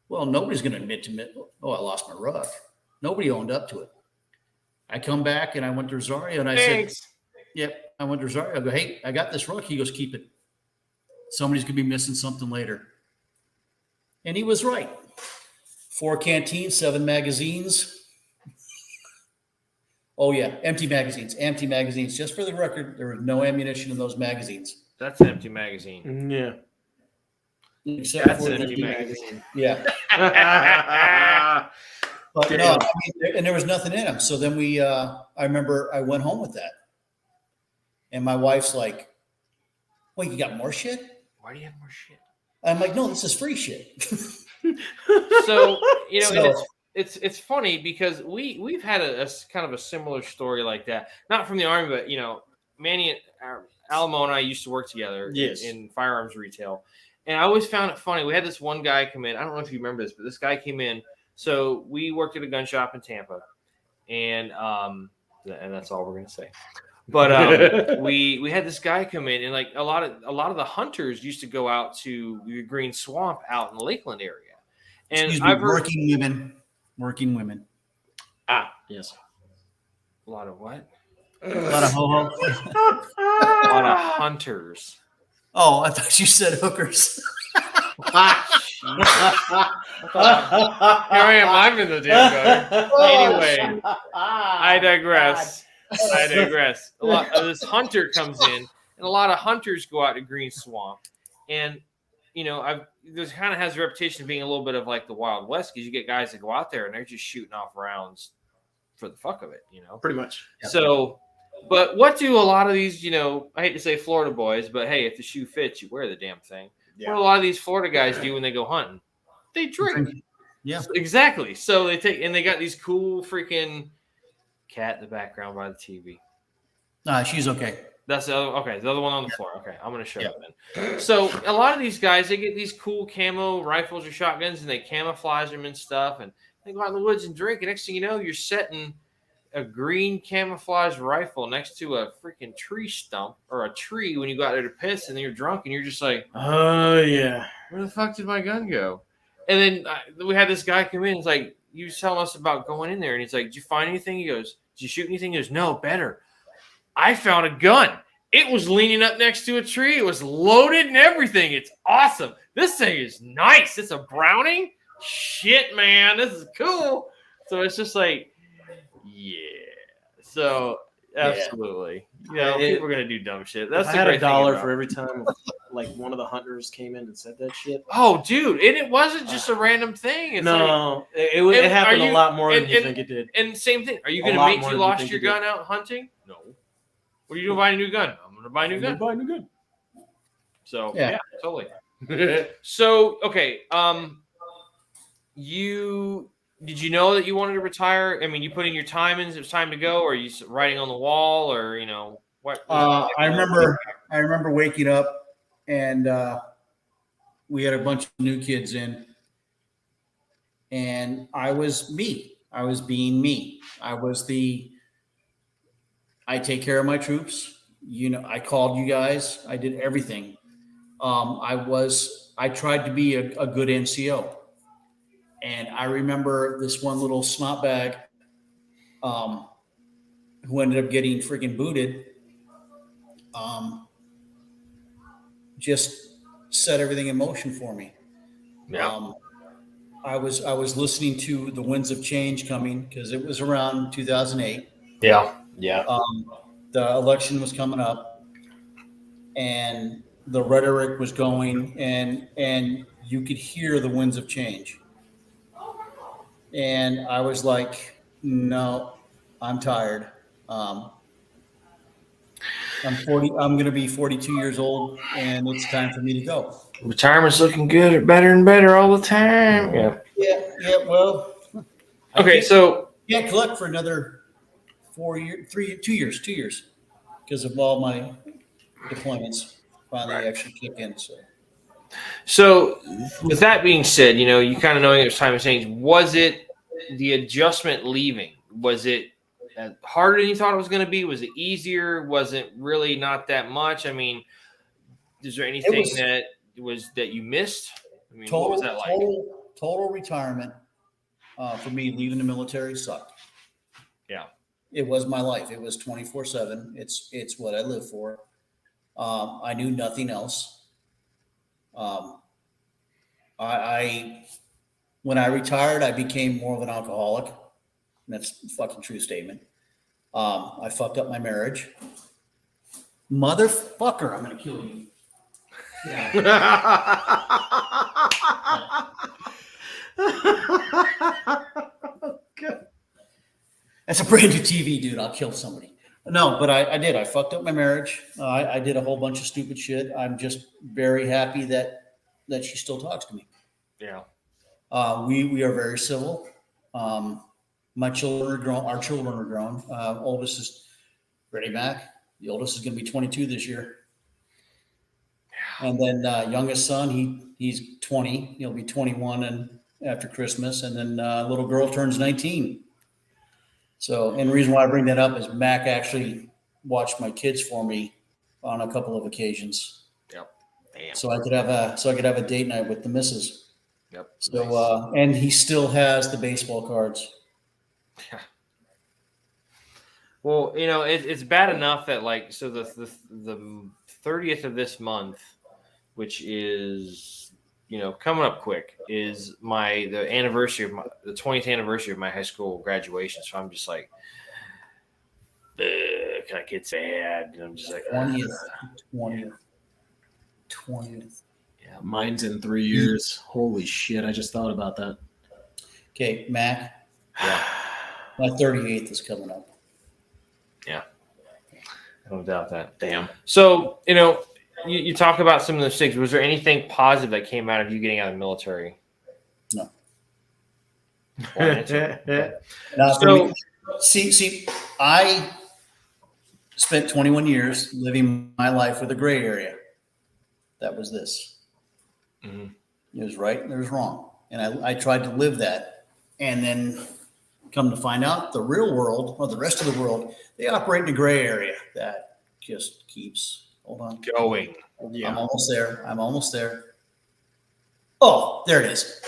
Well, nobody's going to admit to it. "Oh, I lost my ruck." Nobody owned up to it. I come back and I went to Rosario and I said, "Yep." I went to Rosario. I go, "Hey, I got this ruck." He goes, "Keep it. Somebody's going to be missing something later." And he was right. 4 canteens, 7 magazines. Oh, yeah. Empty magazines. Just for the record, there was no ammunition in those magazines. That's an empty magazine. Yeah. Except That's for an the empty magazine. Yeah. But no, I mean, and there was nothing in them. So then I remember I went home with that. And my wife's like, "Wait, you got more shit?" Why do you have more shit? I'm like, "No, this is free shit." So, and it's funny because we've had a kind of a similar story like that. Not from the Army, but, Manny, Alamo and I used to work together in firearms retail. And I always found it funny. We had this one guy come in. I don't know if you remember this, but this guy came in. So we worked at a gun shop in Tampa, and that's all we're gonna say. But we had this guy come in, and like a lot of the hunters used to go out to the Green Swamp out in the Lakeland area. And I've heard working women. Ah, yes. A lot of what? A lot of ho-ho. A lot of hunters. Oh, I thought you said hookers. Here I am. I'm in the damn gutter. Anyway, I digress. A lot of this hunter comes in, and a lot of hunters go out to Green Swamp, and this kind of has a reputation of being a little bit of like the Wild West because you get guys that go out there and they're just shooting off rounds for the fuck of it, Pretty much. So, but what do a lot of these, I hate to say Florida boys, but hey, if the shoe fits, you wear the damn thing. Yeah. What do a lot of these Florida guys do when they go hunting? They drink. Yeah, exactly. So they got these cool freaking cat in the background by the TV. She's okay. That's the other. Okay, the other one on the floor. Okay, I'm gonna show you then. So a lot of these guys, they get these cool camo rifles or shotguns, and they camouflage them and stuff, and they go out in the woods and drink. And next thing you know, you're setting a green camouflage rifle next to a freaking tree stump or a tree when you go out there to piss, and then you're drunk, and you're just like, "Oh yeah, where the fuck did my gun go?" And then we had this guy come in. He's like, "You was telling us about going in there," and he's like, "Did you find anything?" He goes, "Did you shoot anything?" He goes, "No, better. I found a gun. It was leaning up next to a tree. It was loaded and everything. It's awesome. This thing is nice. It's a Browning. Shit, man, this is cool." So it's just like, yeah. So absolutely, people are gonna do dumb shit. That's I the had great $1 thing for every time like one of the hunters came in and said that shit. Oh, dude, and it wasn't just a random thing. It's it happened a lot more than you think it did. And same thing. Are you gonna make you lost your gun out hunting? No. What are you doing buying a new gun? I'm going to buy a new gun. Buy a new gun. So Yeah. totally. So, okay. Did you know that you wanted to retire? I mean, you put in your time and it was time to go, or are you writing on the wall, or what? I remember waking up and we had a bunch of new kids in, and I was me. I was being me. I take care of my troops. I called you guys. I did everything. I tried to be a good NCO. And I remember this one little snot bag who ended up getting freaking booted, just set everything in motion for me. Yeah. I was listening to the winds of change coming because it was around 2008. Yeah. The election was coming up, and the rhetoric was going, and you could hear the winds of change. And I was like, no, I'm tired. I'm 40. I'm going to be 42 years old, and it's time for me to go. Retirement's looking good, better and better all the time. Yeah. Yeah. Well, Okay, so can't collect for another 2 years, because of all my deployments finally actually kick in. So, with that being said, you kind of knowing it was time to change. Was it the adjustment leaving? Was it harder than you thought it was going to be? Was it easier? Was it really not that much? I mean, is there anything that you missed? I mean, what was that like? Total retirement for me. Leaving the military sucked. Yeah, it was my life. It was 24/7. It's what I live for. I knew nothing else. I when I retired, I became more of an alcoholic. That's a fucking true statement. I fucked up my marriage. Motherfucker, I'm gonna kill you. That's a brand new TV, dude. I'll kill somebody. No, but I did. I fucked up my marriage. I did a whole bunch of stupid shit. I'm just very happy that she still talks to me. Yeah. We are very civil. My children are grown. Our children are grown. Oldest is Freddie Mac. The oldest is going to be 22 this year. And then youngest son, he's 20. He'll be 21 and after Christmas. And then little girl turns 19. So, and the reason why I bring that up is Mac actually watched my kids for me on a couple of occasions. Yep. Damn. So I could have a date night with the missus. Yep. So, nice. And he still has the baseball cards. Yeah. Well, it's bad enough that so the 30th of this month, which is coming up quick, is the 20th anniversary of my high school graduation. So I'm just like, can I get sad? And I'm just like 20th. Yeah, mine's in 3 years. Holy shit! I just thought about that. Okay, Mac. Yeah. My 38th is coming up. Yeah. I don't doubt that. Damn. So, you talk about some of those things. Was there anything positive that came out of you getting out of the military? No. So, see, I spent 21 years living my life with a gray area. That was this. Mm-hmm. It was right and it was wrong. And I tried to live that. And then come to find out the real world, or the rest of the world, they operate in a gray area that just keeps, hold on. Going. Yeah. I'm almost there. Oh, there it is.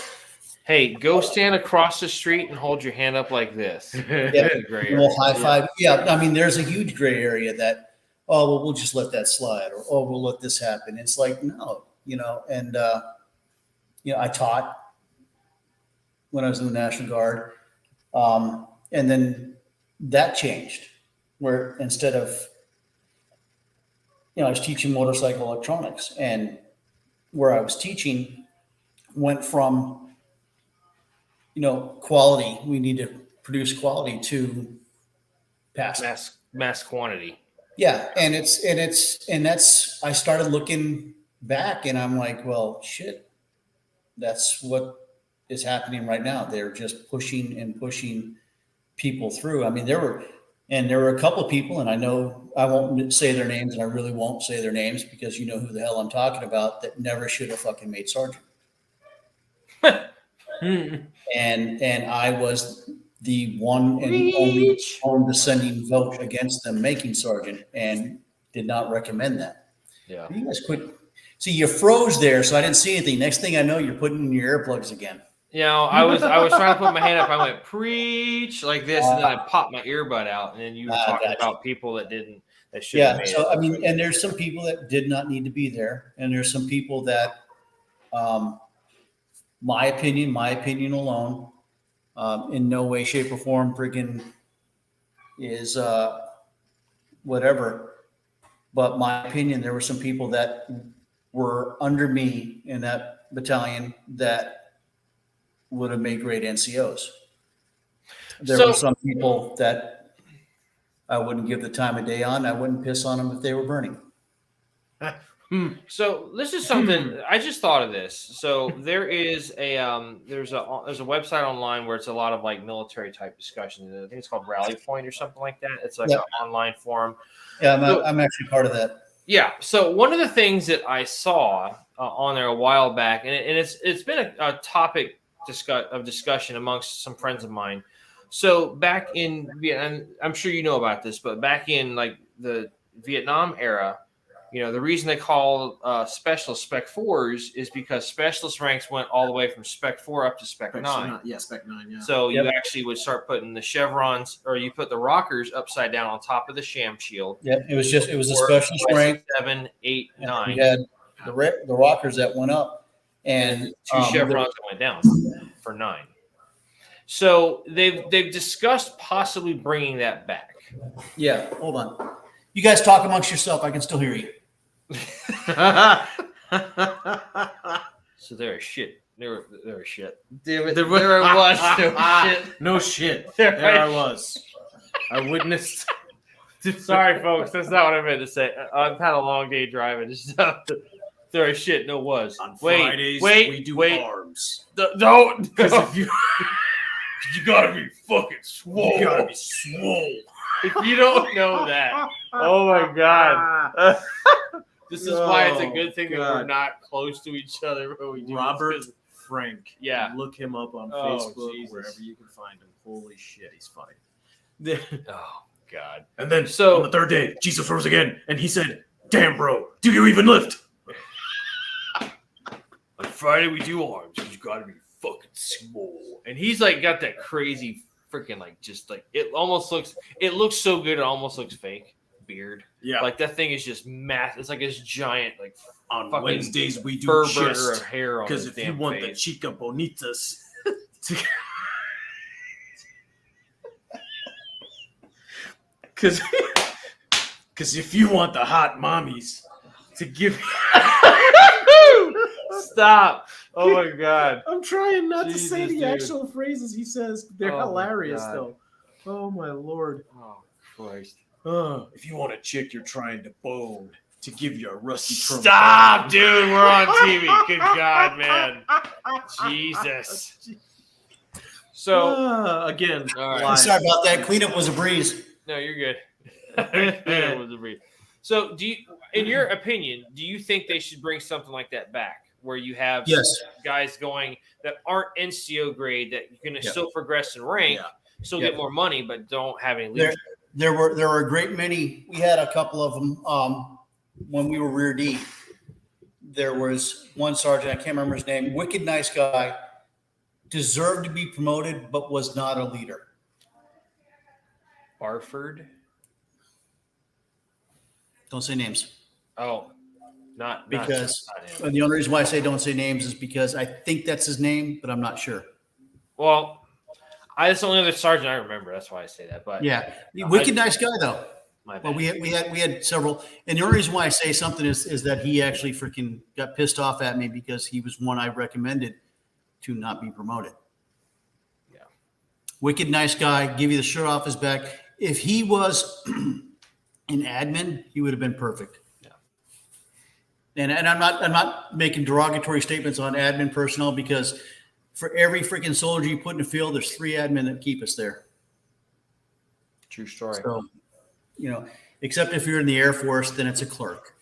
Hey, go stand across the street and hold your hand up like this. Yeah, we'll high five. Yeah, I mean, there's a huge gray area that, we'll just let that slide, or we'll let this happen. It's like, no, and I taught when I was in the National Guard, and then that changed, where instead of, I was teaching motorcycle electronics, and where I was teaching went from, quality, we need to produce quality, to pass mass quantity. Yeah, and that's I started looking back, and I'm like, well, shit, that's what is happening right now. They're just pushing and pushing people through. I mean, there were a couple of people, and I know I won't say their names, and I really won't say their names because you know who the hell I'm talking about, that never should have fucking made sergeant. And I was the one and only dissenting vote against them making sergeant, and did not recommend that. Yeah. You guys quit. See, you froze there, so I didn't see anything. Next thing I know, you're putting in your earplugs again. You know, I was trying to put my hand up. I went preach like this, and then I popped my earbud out, and then you were talking about people that should have made it. So I mean, and there's some people that did not need to be there, and there's some people that, my opinion alone, in no way, shape, or form, friggin' is whatever. But my opinion, there were some people that were under me in that battalion that would have made great NCOs. There were some people that I wouldn't give the time of day on. I wouldn't piss on them if they were burning. So this is something I just thought of this. So there's a website online where it's a lot of like military type discussions. I think it's called Rally Point or something like that. It's like an online forum. Yeah, I'm actually part of that. Yeah. So one of the things that I saw on there a while back, and it's been a topic of discussion amongst some friends of mine. So back in Vietnam, I'm sure you know about this, but back in like the Vietnam era, you know, the reason they call specialists Spec 4s is because specialist ranks went all the way from Spec 4 up to Spec 9. Yeah, Spec 9, yeah. So you actually would start putting the chevrons, or you put the rockers upside down on top of the sham shield. Yeah, it was a specialist rank. 7, 8, 9. You had the rockers that went up, and two chevrons that went down for 9. So they've discussed possibly bringing that back. Yeah, hold on. You guys talk amongst yourself. I can still hear you. So there is shit. There is shit. Damn it. There was no shit. No shit. There I was. I witnessed. Sorry, folks. That's not what I meant to say. I've had a long day driving and stuff. There is shit. No was. On Fridays, we do arms. Don't. Because if you gotta be fucking swole. You gotta be swole. If you don't know that, oh my god. This is why it's a good thing that we're not close to each other when we do Robert Frank. Yeah. Look him up on Facebook, wherever you can find him. Holy shit, he's funny. Oh, God. And then on the third day, Jesus rose again, and he said, "Damn, bro, do you even lift?" On Friday, we do arms. You gotta be fucking small. And he's like got that crazy freaking like just like it looks so good it almost looks fake beard. Yeah, like that thing is just massive. It's like this giant like on Wednesdays we do chest of hair on because if you want face. the chica bonitas because if you want the hot mommies to give Stop. Oh my god. I'm trying not to say the actual phrases he says. They're hilarious though. Oh my lord. Oh Christ. If you want a chick you're trying to bone to give you a rusty trunk. Stop, dude. We're on TV. Good God, man. Jesus. So again, right. Sorry about that. Cleanup was a breeze. No, you're good. Cleanup was a breeze. So do you, in your opinion, do you think they should bring something like that back? Where you have guys going that aren't NCO grade that you're going to still progress in rank, still get more money, but don't have any leadership. There were a great many. We had a couple of them when we were Rear D. There was one sergeant, I can't remember his name, wicked nice guy, deserved to be promoted, but was not a leader. Barford? Don't say names. Oh. Not because the only reason why I say don't say names is because I think that's his name, but I'm not sure. Well, that's the only other sergeant I remember. That's why I say that. But yeah, wicked nice guy though. Well, we had several, and the only reason why I say something is that he actually freaking got pissed off at me because he was one I recommended to not be promoted. Yeah, wicked nice guy, give you the shirt off his back. If he was in admin, he would have been perfect. Yeah. And I'm not making derogatory statements on admin personnel, because for every freaking soldier you put in the field, there's 3 admin that keep us there. True story. So, except if you're in the Air Force, then it's a clerk.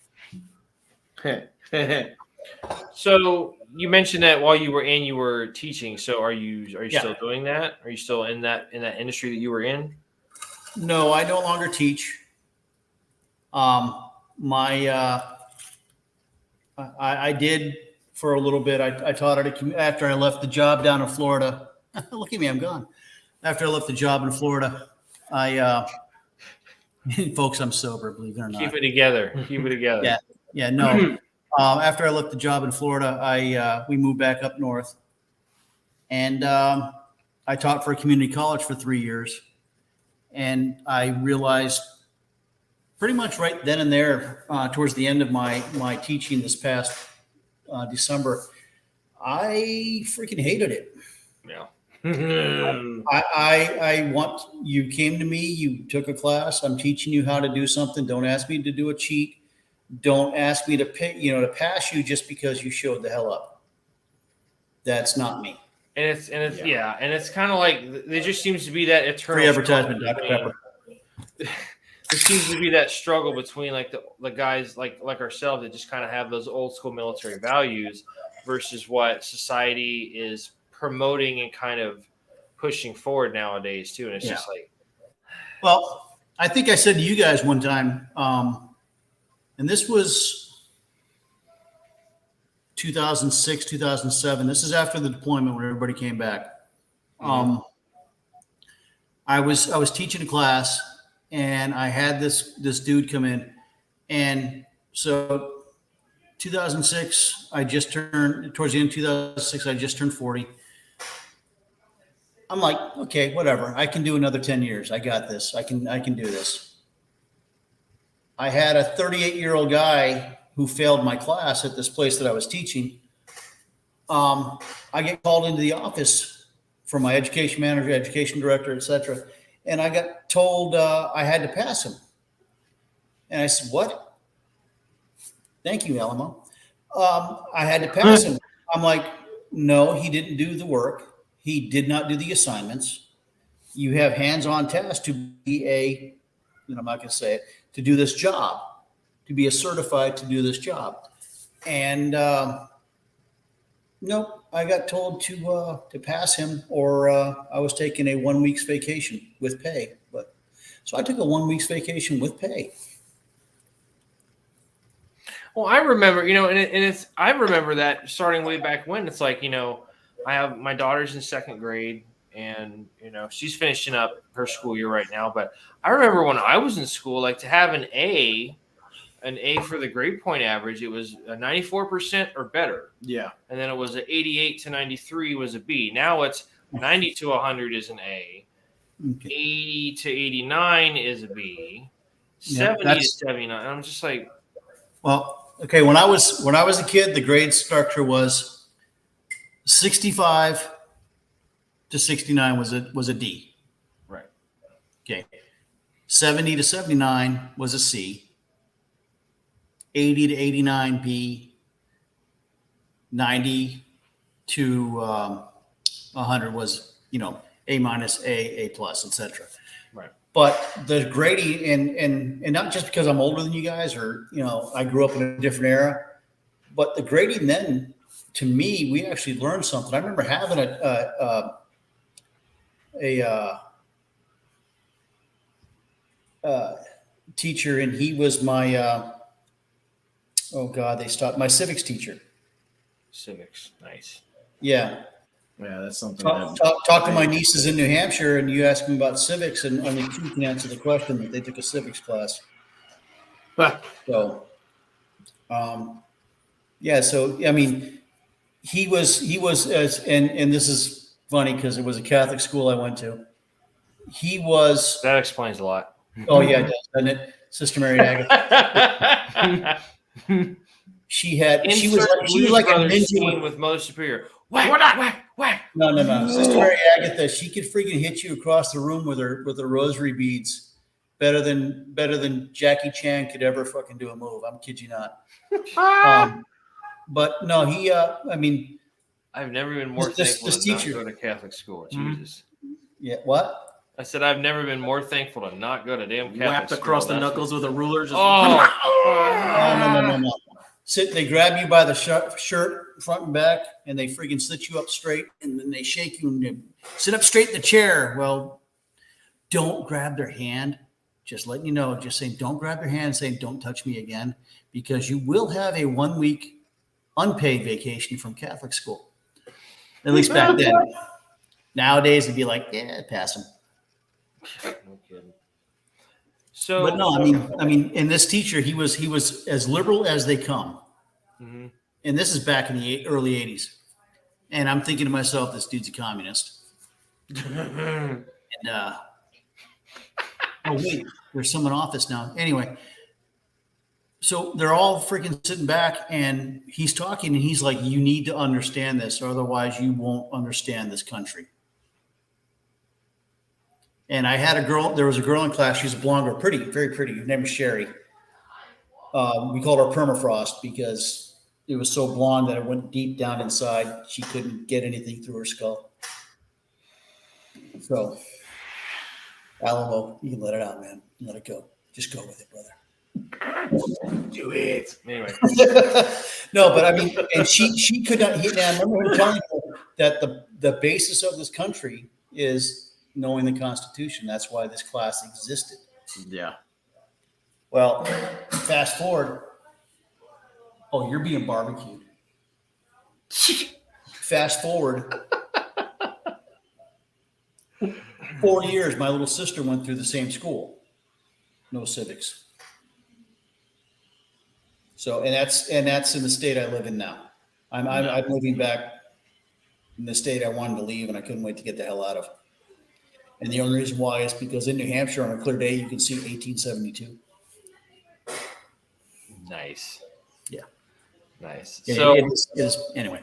So you mentioned that while you were teaching. So are you still doing that? Are you still in that industry that you were in? No, I no longer teach. I did for a little bit. I taught after I left the job down in Florida. Look at me, I'm gone. After I left the job in Florida, folks, I'm sober, believe it or not. Keep it together. Keep it together. Yeah, no. After I left the job in Florida, we moved back up north, and I taught for a community college for 3 years, and I realized pretty much right then and there, towards the end of my teaching this past December, I freaking hated it. Yeah. You came to me, you took a class, I'm teaching you how to do something. Don't ask me to do a cheat. Don't ask me to pass you just because you showed the hell up. That's not me. And it's kind of like there just seems to be that eternal free advertisement, Dr. Pepper. There seems to be that struggle between like the guys like ourselves that just kind of have those old school military values versus what society is promoting and kind of pushing forward nowadays too. And it's just like, well, I think I said to you guys one time, and this was 2006, 2007. This is after the deployment when everybody came back. I was teaching a class, and I had this dude come in, and so 2006, towards the end of 2006, I just turned 40. I'm like, okay, whatever. I can do another 10 years. I got this. I can do this. I had a 38-year-old guy who failed my class at this place that I was teaching. I get called into the office from my education manager, education director, etc., and I got told I had to pass him. And I said, what? Thank you, Alamo. I had to pass him. I'm like, no, he didn't do the work. He did not do the assignments. You have hands-on tasks to be I'm not going to say it, to do this job, to be certified to do this job. And nope, I got told to pass him, or I was taking a 1 week's vacation with pay. So I took a 1 week's vacation with pay. Well, I remember, I remember that starting way back when. It's like, I have my daughter's in 2nd grade, and she's finishing up her school year right now. But I remember when I was in school, like to have an A for the grade point average, it was a 94% or better. Yeah. And then it was an 88 to 93 was a B. Now it's 90 to 100 is an A. Okay. 80 to 89 is a B. 70 to 79. I'm just like, well, okay. When I was a kid, the grade structure was 65 to 69 was a D. Right. Okay. 70 to 79 was a C. 80 to 89 B. 90 to 100 was, A minus, A plus, etc. Right. But the grading, and not just because I'm older than you guys, or I grew up in a different era, but the grading then, to me, we actually learned something. I remember having a teacher, and he was my my civics teacher. Civics, nice. Yeah. Yeah, that's something. Talk to my nieces in New Hampshire, and you ask them about civics, and only 2 can answer the question that they took a civics class. So, yeah. So I mean, he was and this is funny because it was a Catholic school I went to. He was. That explains a lot. Oh yeah, it does, doesn't it, Sister Mary Agatha? She was like a ninja with Mother Superior. Whack. No. Sister Mary Agatha, she could freaking hit you across the room with her rosary beads, better than Jackie Chan could ever fucking do a move. I'm kid you not. But no, he. I mean, I've never been more thankful to not go to Catholic school. Jesus. Yeah. What? I said I've never been more thankful to not go to damn Catholic Whapped school. across the knuckles with a ruler. Just No. They grab you by the shirt front and back, and they freaking sit you up straight, and then they shake you and they sit up straight in the chair. Well, don't grab their hand. Just letting you know, just saying, don't grab their hand, saying, don't touch me again, because you will have a 1 week unpaid vacation from Catholic school. At least back then. Nowadays, it'd be like, yeah, pass them. No kidding. So, but no, I mean, and this teacher, he was as liberal as they come. Mm-hmm. And this is back in the early 80s. And I'm thinking to myself, this dude's a communist. And, oh, wait, there's someone in office now. Anyway, so they're all freaking sitting back, and he's talking, and he's like, you need to understand this, or otherwise you won't understand this country. And I had there was a girl in class. She's a blonde girl, pretty, very pretty. Her name was Sherry. We called her Permafrost because it was so blonde that it went deep down inside. She couldn't get anything through her skull. So, Alamo, you can let it out, man. Let it go. Just go with it, brother. Do it. Anyway. No, but I mean, and she could not. I remember him telling her that the basis of this country is knowing the Constitution. That's why this class existed. Yeah. Well, fast forward. Oh, you're being barbecued. Fast forward. 4 years, my little sister went through the same school. No civics. So, and that's in the state I live in now. I'm moving back in the state I wanted to leave, and I couldn't wait to get the hell out of. And the only reason why is because in New Hampshire on a clear day, you can see 1872. Nice. Yeah. Nice. Yeah, so it is anyway.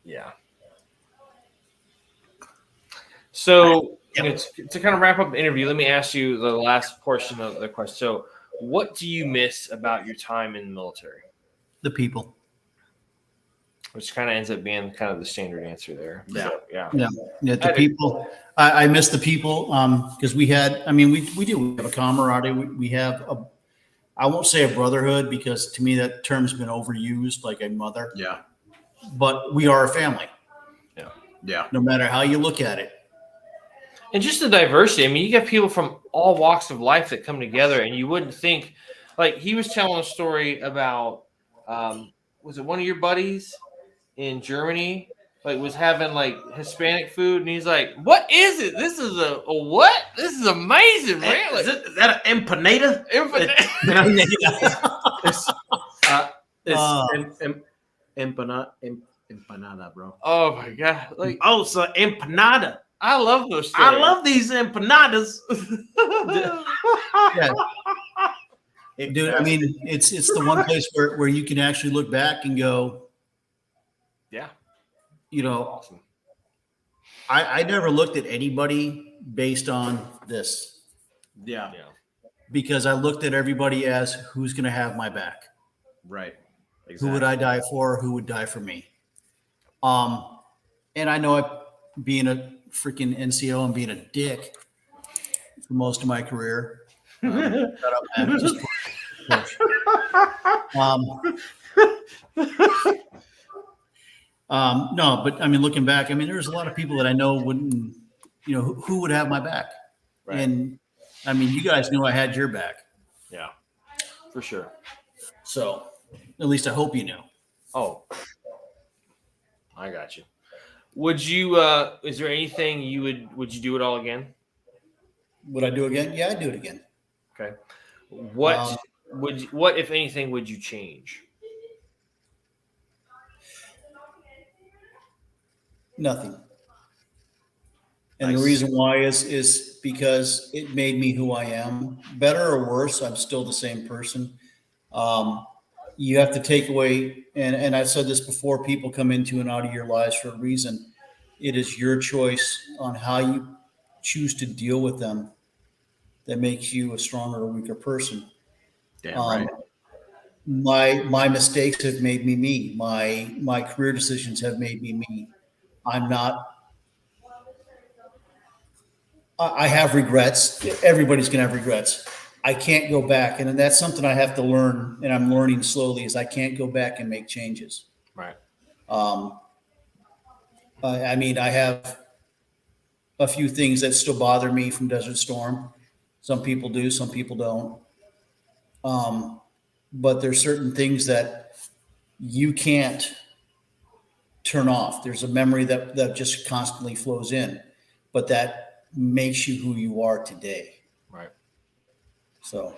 Yeah. So to kind of wrap up the interview, let me ask you the last portion of the question. So what do you miss about your time in the military? The people. Which kind of ends up being kind of the standard answer there. Yeah. So, yeah. The people. I miss the people because we had. I mean, we do. We have a camaraderie. We have a. I won't say a brotherhood because to me that term's been overused, like a mother. Yeah. But we are a family. Yeah. Yeah. No matter how you look at it. And just the diversity. I mean, you got people from all walks of life that come together, and you wouldn't think. Like he was telling a story about. Was it one of your buddies in Germany? Like was having like Hispanic food, and he's like, "What is it? This is a what? This is amazing, man! Like, Is that an empanada? Empanada, bro. Oh my god! Like so empanada. I love those stories. I love these empanadas. Yeah. Dude, I mean, it's the one place where you can actually look back and go, yeah, you know, awesome. I never looked at anybody based on this. Yeah. Because I looked at everybody as who's going to have my back. Right. Exactly. Who would I die for? Who would die for me? And I know being a freaking NCO and being a dick for most of my career. Shut up, man. No, but I mean, looking back, I mean, there's a lot of people that I know wouldn't, you know, who would have my back. Right. And I mean, you guys knew I had your back. Yeah, for sure. So at least I hope you know. Oh, I got you. Would you, is there anything would you do it all again? Would I do it again? Yeah, I'd do it again. Okay. What if anything, would you change? Nothing. And the reason why is because it made me who I am. Better or worse, I'm still the same person. You have to take away, and I've said this before, people come into and out of your lives for a reason. It is your choice on how you choose to deal with them that makes you a stronger or weaker person. Damn right. My mistakes have made me me. My career decisions have made me me. I'm not. I have regrets. Everybody's gonna have regrets. I can't go back, and that's something I have to learn, and I'm learning slowly. Is I can't go back and make changes. Right. I mean, I have a few things that still bother me from Desert Storm. Some people do, some people don't. But there's certain things that you can't turn off. There's a memory that just constantly flows in, but that makes you who you are today. Right. So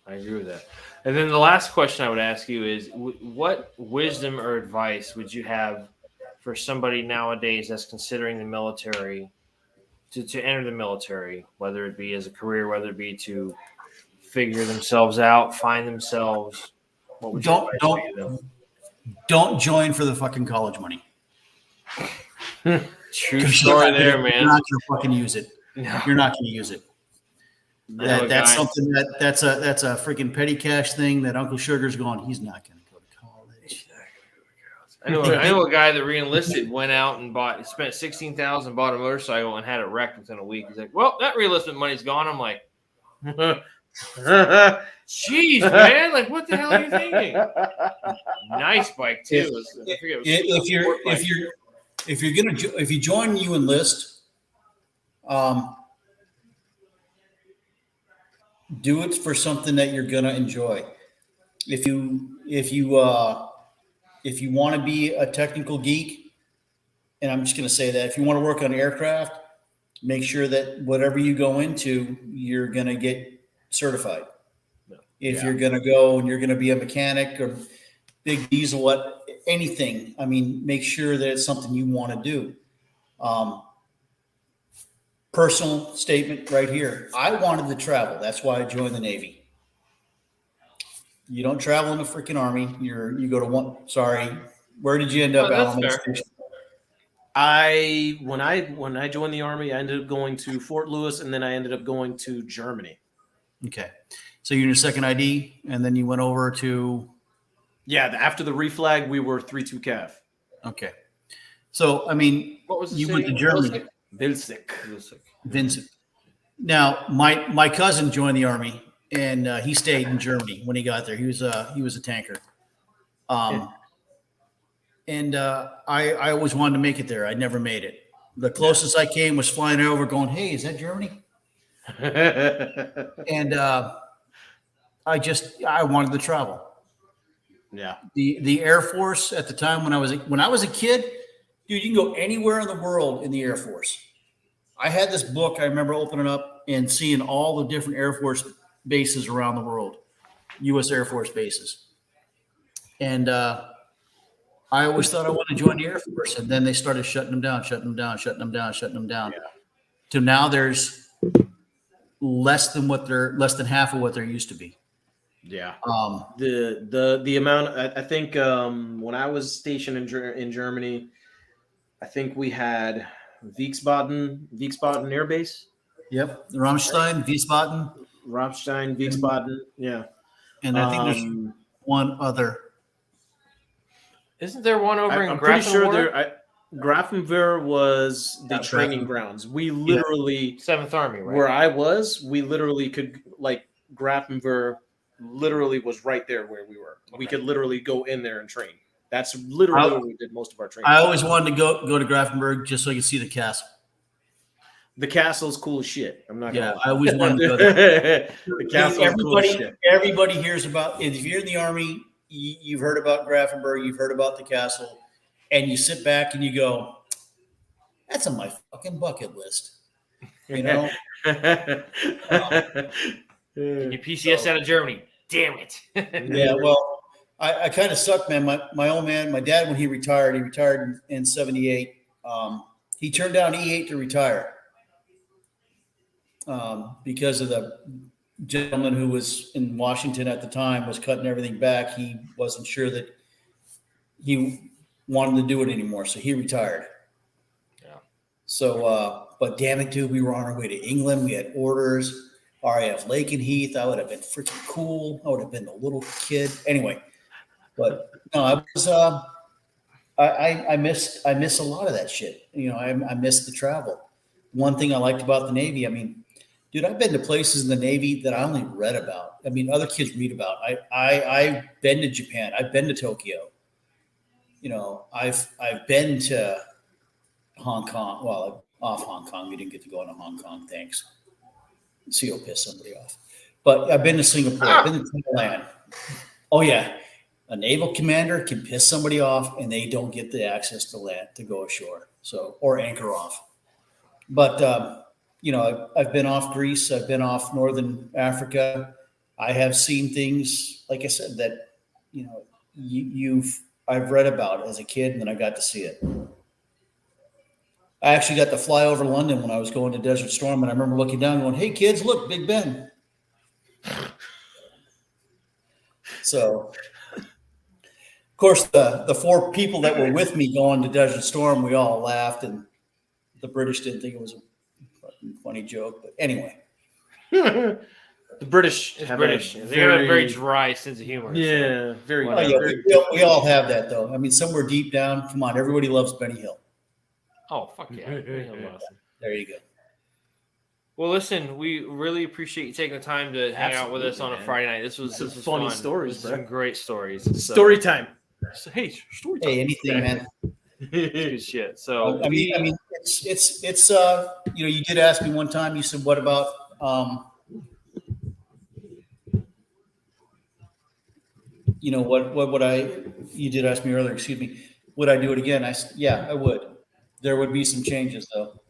I agree with that. And then the last question I would ask you is, what wisdom or advice would you have for somebody nowadays that's considering the military, to enter the military, whether it be as a career, whether it be to figure themselves out, find themselves? What would your advice be to them? Don't join for the fucking college money. True story there, man. You're not gonna fucking use it. No. You're not gonna use it. That's something that's a freaking petty cash thing that Uncle Sugar's going. He's not going to go to college. I know a guy that re-enlisted, went out and spent $16,000, bought a motorcycle, and had it wrecked within a week. He's like, "Well, that re-enlistment money's gone." I'm like, "Jeez, man! Like, what the hell are you thinking?" Nice bike too. If you join, you enlist. Do it for something that you're gonna enjoy. If you want to be a technical geek, and I'm just gonna say that if you want to work on aircraft, make sure that whatever you go into, you're gonna get certified. If you're gonna go and you're gonna be a mechanic or big diesel, anything, I mean, make sure that it's something you want to do. Personal statement right here. I wanted to travel. That's why I joined the Navy. You don't travel in the freaking Army. You go to one. Sorry, where did you end up? When I joined the Army, I ended up going to Fort Lewis, and then I ended up going to Germany. Okay, so you're in your second ID, and then you went over to. Yeah, after the reflag, we were 3-2 Cav. Okay, so I mean, what was you went to Germany? Vilsik. Vincent. Now, my cousin joined the Army, and he stayed in Germany when he got there. He was a tanker. And I always wanted to make it there. I never made it. The closest I came was flying over, going, "Hey, is that Germany?" And I wanted to travel. Yeah. The Air Force at the time when I was a kid, dude, you can go anywhere in the world in the Air Force. I had this book. I remember opening up and seeing all the different Air Force bases around the world, U.S. Air Force bases. And I always thought I wanted to join the Air Force. And then they started shutting them down. Yeah. To now there's less than half of what there used to be. Yeah. The amount, I think when I was stationed in Germany, I think we had Wiesbaden Air Base. Yep. Ramstein, Wiesbaden. Yeah. And I think there's one other. Isn't there one over in Grafenwohr? I'm pretty sure Grafenwohr was the training grounds. We literally 7th Army, right? Where I was, we literally could Grafenwohr literally was right there where we were. Okay. We could literally go in there and train. That's literally where we did most of our training. I always wanted to go to Grafenwohr just so I could see the castle. The castle's cool as shit. I'm not gonna lie. I always wanted to go there. The castle's cool as shit. Everybody hears about, if you're in the Army, you've heard about Grafenwohr, you've heard about the castle, and you sit back and you go, that's on my fucking bucket list. You know? And you PCS out of Germany. Damn it. Yeah, well, I kind of sucked, man. My old man, my dad, when he retired in 78. He turned down E8 to retire because of the gentleman who was in Washington at the time was cutting everything back. He wasn't sure that he wanted to do it anymore, so he retired. Yeah. So, but damn it, dude, we were on our way to England. We had orders. RAF Lake and Heath. I would have been freaking cool. I would have been the little kid. Anyway, but no, I was. I miss a lot of that shit. You know, I miss the travel. One thing I liked about the Navy, I mean, dude, I've been to places in the Navy that I only read about. I mean, other kids read about. I've been to Japan. I've been to Tokyo. You know, I've been to Hong Kong. Well, off Hong Kong. We didn't get to go into Hong Kong. Thanks. CO pissed somebody off. But I've been to Singapore. I've been to Thailand. Oh yeah, a naval commander can piss somebody off, and they don't get the access to land to go ashore. So or anchor off. But you know, I've been off Greece. I've been off Northern Africa. I have seen things, like I said, that you know I've read about as a kid, and then I got to see it. I actually got to fly over London when I was going to Desert Storm, and I remember looking down, going, "Hey kids, look, Big Ben." So, of course, the 4 people that were with me going to Desert Storm, we all laughed, and the British didn't think it was a fucking funny joke. But anyway, The British It's have British. a They have a very dry sense of humor. yeah, very. oh, yeah, we all have that, though. I mean, somewhere deep down, come on, everybody loves Benny Hill. Oh, fuck yeah. There you go. Well, listen, we really appreciate you taking the time to hang out with us on a man. Friday night. This was funny fun. stories, This was bro. some great stories. Story time. So, hey, story time. Hey, anything, man. Good shit. So I mean, it's you know, you did ask me one time. You said, "What about you know, what would I?" You did ask me earlier. Excuse me. Would I do it again? I said, yeah, I would. There would be some changes, though.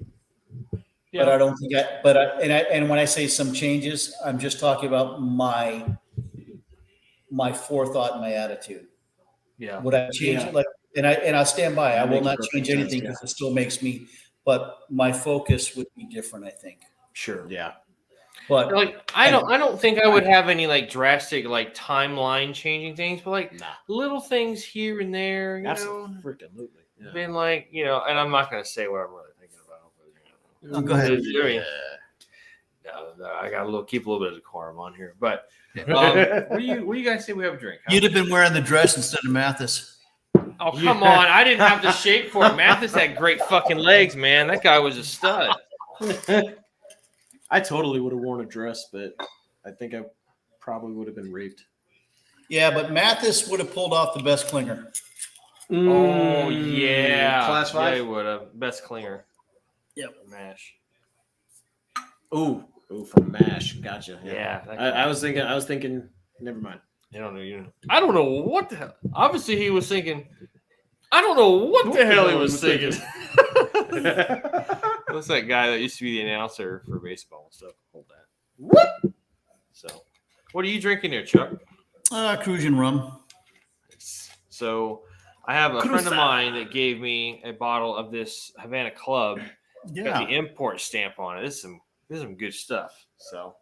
Yeah. But I don't think and when I say some changes, I'm just talking about my forethought and my attitude. Yeah. Would I change Yeah. it? Like, and I stand by. I will Makes not perfect change sense, anything because it still makes me. But my focus would be different, I think. Sure. Yeah. But Like I don't think I would have any like drastic like timeline changing things, but like Nah. little things here and there, you know. Absolutely. Yeah. Been like, you know, and I'm not gonna say what I'm really thinking about. But, you know. go ahead. I mean, no, I got keep a little bit of decorum on here. But what do you guys say we have a drink? Huh? you'd have been wearing the dress instead of Mathis. Oh, come on. I didn't have the shape for it. Mathis had great fucking legs, man. That guy was a stud. I totally would have worn a dress, but I think I probably would have been raped. Yeah, but Mathis would have pulled off the best clinger. Oh, yeah. Class 5? Yeah, he would have. Best clinger. Yep. Mash. Ooh, from MASH. Gotcha. Yeah. I was thinking. Never mind. I don't know what the hell. Obviously, he was thinking. I don't know what the hell he was thinking. What's that guy that used to be the announcer for baseball and stuff? Hold that. What? So, what are you drinking there, Chuck? Cruising rum. So, I have a friend of mine that gave me a bottle of this Havana Club. Got the import stamp on it. This is some good stuff. So,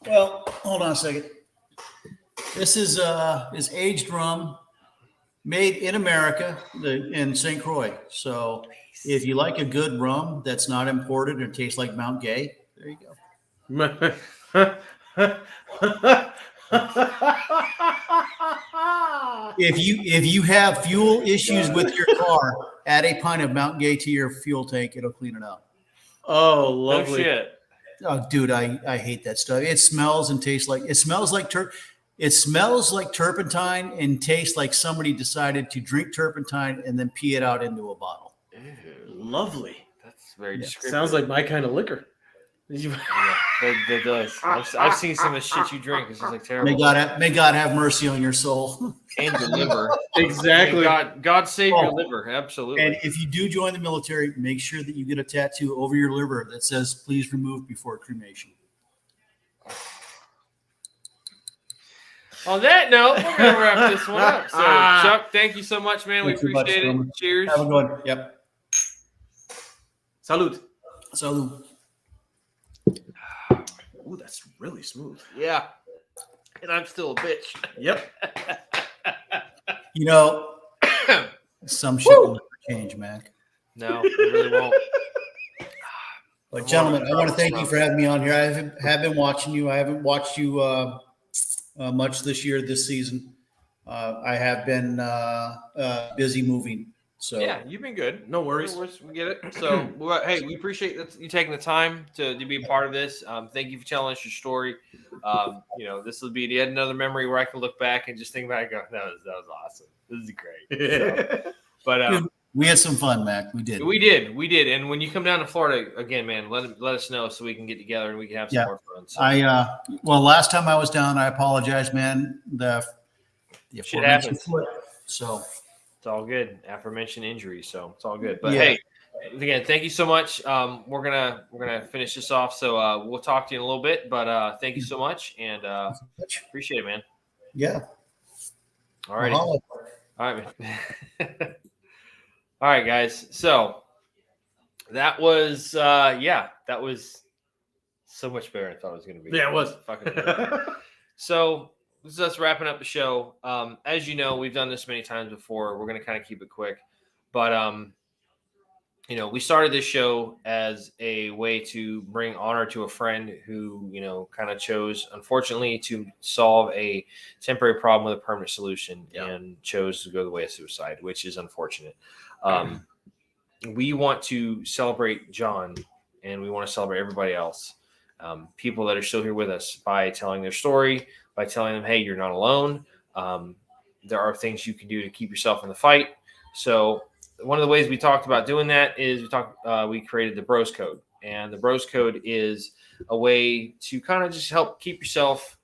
Well, hold on a second. This is aged rum, made in America in St. Croix. So, if you like a good rum that's not imported and tastes like Mount Gay, there you go. If you have fuel issues with your car, add a pint of Mount Gay to your fuel tank. It'll clean it out. Oh, no lovely. shit. Oh, dude, I hate that stuff. It smells and tastes like it smells like turpentine and tastes like somebody decided to drink turpentine and then pee it out into a bottle. Lovely. That's very descriptive. Sounds like my kind of liquor. Yeah, that does. I've seen some of the shit you drink. It's just like terrible. May God have mercy on your soul. And your liver. Exactly. God save your liver. Absolutely. And if you do join the military, make sure that you get a tattoo over your liver that says, "Please remove before cremation." On that note, we're going to wrap this one up. So, Chuck, thank you so much, man. We Thank you much, appreciate it. gentlemen. Cheers. Have a good one. Yep. Salud. Salud. Ooh, that's really smooth. Yeah. And I'm still a bitch. Yep. You know, some shit will never change, Mac. No, it really won't. But gentlemen, I want to thank you for having me on here. I have been watching you. I haven't watched you much this season. I have been busy moving. So yeah, you've been good. No worries. We get it. So, hey, we appreciate you taking the time to be a part of this. Thank you for telling us your story. This will be yet another memory where I can look back and just think back and go, that was awesome. This is great. So, but dude, we had some fun, Mac. We did. We did. And when you come down to Florida again, man, let us know so we can get together and we can have some more fun. So. Last time I was down, I apologize, man. The shit happens. So it's all good. Aforementioned injury, so it's all good. But hey, again, thank you so much. We're gonna finish this off. So we'll talk to you in a little bit. But thank you so much, and appreciate it, man. Yeah. All right. All right, man. All right, guys. So that was so much better than I thought it was going to be. Yeah, it was. Fucking so this is us wrapping up the show. As you know, we've done this many times before. We're going to kind of keep it quick, but we started this show as a way to bring honor to a friend who kind of chose, unfortunately, to solve a temporary problem with a permanent solution and chose to go the way of suicide, which is unfortunate. We want to celebrate John, and we want to celebrate everybody else, people that are still here with us, by telling their story, by telling them, hey, you're not alone. There are things you can do to keep yourself in the fight. So one of the ways we talked about doing that is we created the Bros Code, and the Bros Code is a way to kind of just help keep yourself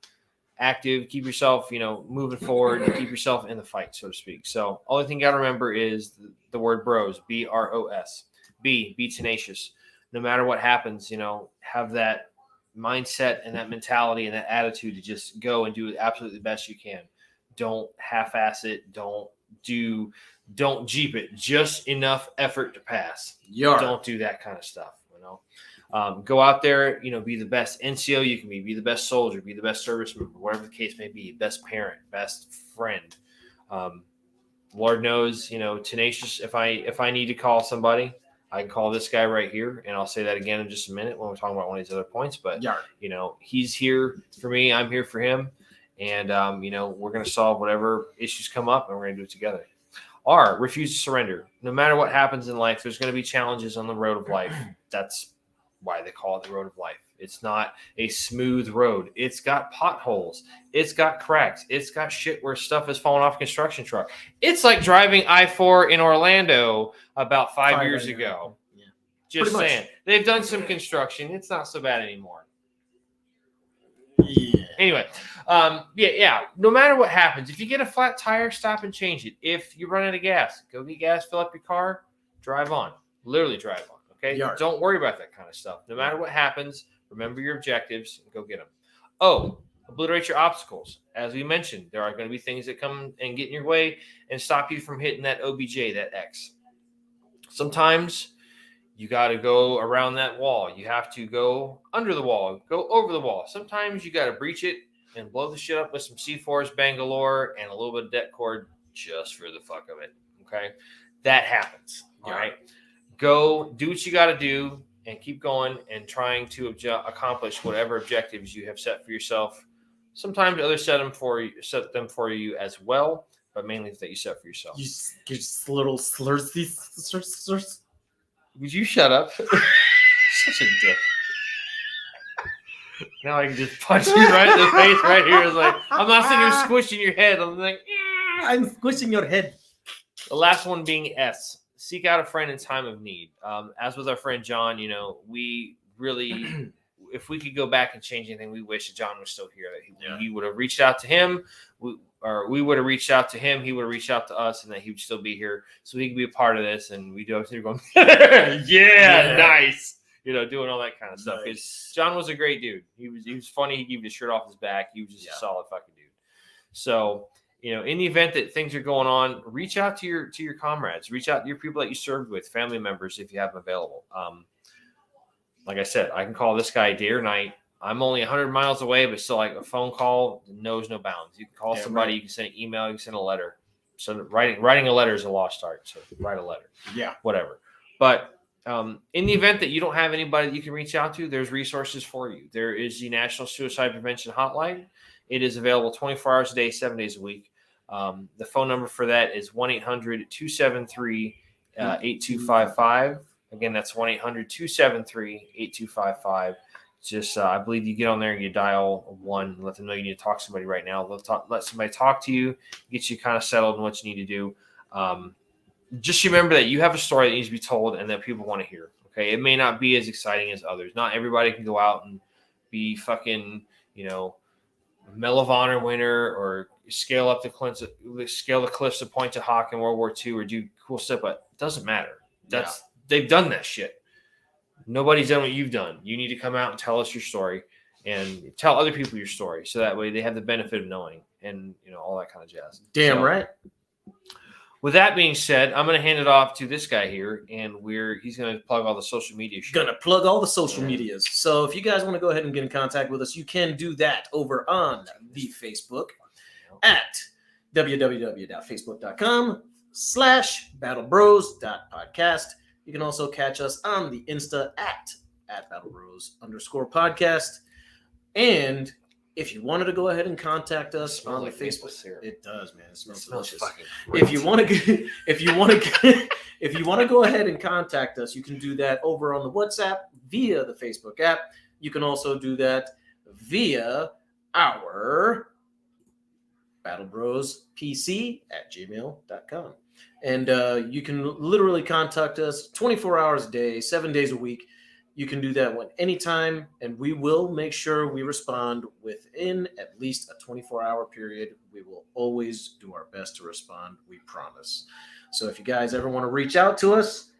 active, keep yourself, moving forward, and keep yourself in the fight, so to speak. So only thing you got to remember is the word bros, BROS. Be tenacious. No matter what happens, have that mindset and that mentality and that attitude to just go and do absolutely the best you can. Don't half-ass it. Don't Jeep it. Just enough effort to pass. Don't do that kind of stuff. Go out there, be the best NCO you can be the best soldier, be the best service member, whatever the case may be, best parent, best friend. Lord knows, tenacious. If I need to call somebody, I can call this guy right here, and I'll say that again in just a minute when we're talking about one of these other points. But he's here for me, I'm here for him, and we're going to solve whatever issues come up, and we're going to do it together. R, refuse to surrender. No matter what happens in life, there's going to be challenges on the road of life. That's why they call it the road of life. It's not a smooth road. It's got potholes. It's got cracks. It's got shit where stuff has fallen off a construction truck. It's like driving I-4 in Orlando about 5 years ago. Yeah. Just saying. They've done some construction. It's not so bad anymore. Yeah. Anyway, no matter what happens, if you get a flat tire, stop and change it. If you run out of gas, go get gas, fill up your car, drive on. Literally drive on. Okay, don't worry about that kind of stuff. No matter what happens, remember your objectives and go get them. Oh, obliterate your obstacles. As we mentioned, there are going to be things that come and get in your way and stop you from hitting that OBJ, that X. Sometimes you got to go around that wall. You have to go under the wall, go over the wall. Sometimes you got to breach it and blow the shit up with some C4s, Bangalore, and a little bit of det cord just for the fuck of it. Okay, that happens. All right. Go do what you got to do and keep going and trying to accomplish whatever objectives you have set for yourself. Sometimes others set them for you as well, but mainly that you set for yourself. You just little slurs. Would you shut up? Such a dick. Now I can just punch you right in the face right here. It's like, I'm not sitting here squishing your head. I'm like, I'm squishing your head. The last one being S. Seek out a friend in time of need. As with our friend John, we really, if we could go back and change anything, we wish that John was still here. That he would have reached out to him, we would have reached out to him. He would have reached out to us, and that he would still be here, so he could be a part of this. And we do everything going, nice, doing all that kind of stuff. Because John was a great dude. He was funny. He gave his shirt off his back. He was just a solid fucking dude. So. In the event that things are going on, reach out to your comrades, reach out to your people that you served with, family members, if you have them available. Like I said, I can call this guy day or night. I'm only 100 miles away, but still, like, a phone call knows no bounds. You can call somebody, you can send an email, you can send a letter. So writing a letter is a lost art. So write a letter. Yeah. Whatever. But In the event that you don't have anybody that you can reach out to, there's resources for you. There is the National Suicide Prevention Hotline. It is available 24 hours a day, 7 days a week. The phone number for that is 1-800-273-8255. Again, that's 1-800-273-8255. Just, I believe you get on there and you dial 1, let them know you need to talk to somebody right now. Let somebody talk to you, get you kind of settled in what you need to do. Just remember that you have a story that needs to be told and that people want to hear. Okay. It may not be as exciting as others. Not everybody can go out and be fucking, Medal of Honor winner or scale the cliffs of Point to Hawk in World War II or do cool stuff, but it doesn't matter. They've done that shit. Nobody's done what you've done. You need to come out and tell us your story and tell other people your story. So that way they have the benefit of knowing and, all that kind of jazz. Damn right. With that being said, I'm going to hand it off to this guy here, and he's going to plug all the social media shit. Gonna plug all the social medias. So if you guys want to go ahead and get in contact with us, you can do that over on the Facebook at www.facebook.com/battlebros.podcast. You can also catch us on the Insta at battlebros_podcast. And if you wanted to go ahead and contact us on the Facebook, it does, man. It smells delicious. If you want to go ahead and contact us, you can do that over on the WhatsApp via the Facebook app. You can also do that via our battlebrospc@gmail.com. And you can literally contact us 24 hours a day, 7 days a week. You can do that anytime, and we will make sure we respond within at least a 24-hour period. We will always do our best to respond, we promise. So if you guys ever want to reach out to us,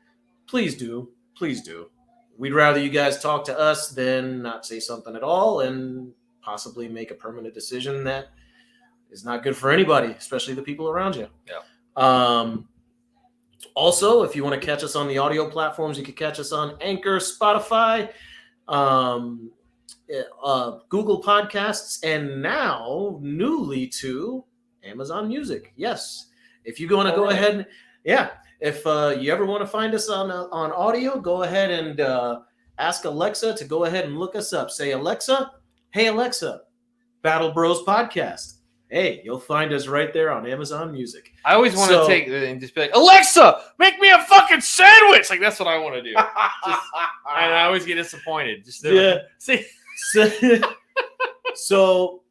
please do. Please do. We'd rather you guys talk to us than not say something at all and possibly make a permanent decision that is not good for anybody, especially the people around you. Yeah. Also, if you want to catch us on the audio platforms, you can catch us on Anchor, Spotify, Google Podcasts, and now newly to Amazon Music. Yes. If you want to go ahead, if you ever want to find us on audio, go ahead and ask Alexa to go ahead and look us up. Say, Alexa, hey, Alexa, Battle Bros Podcast. Hey, you'll find us right there on Amazon Music. I always want to take and just be like, Alexa, make me a fucking sandwich. Like, that's what I want to do. And I always get disappointed. So,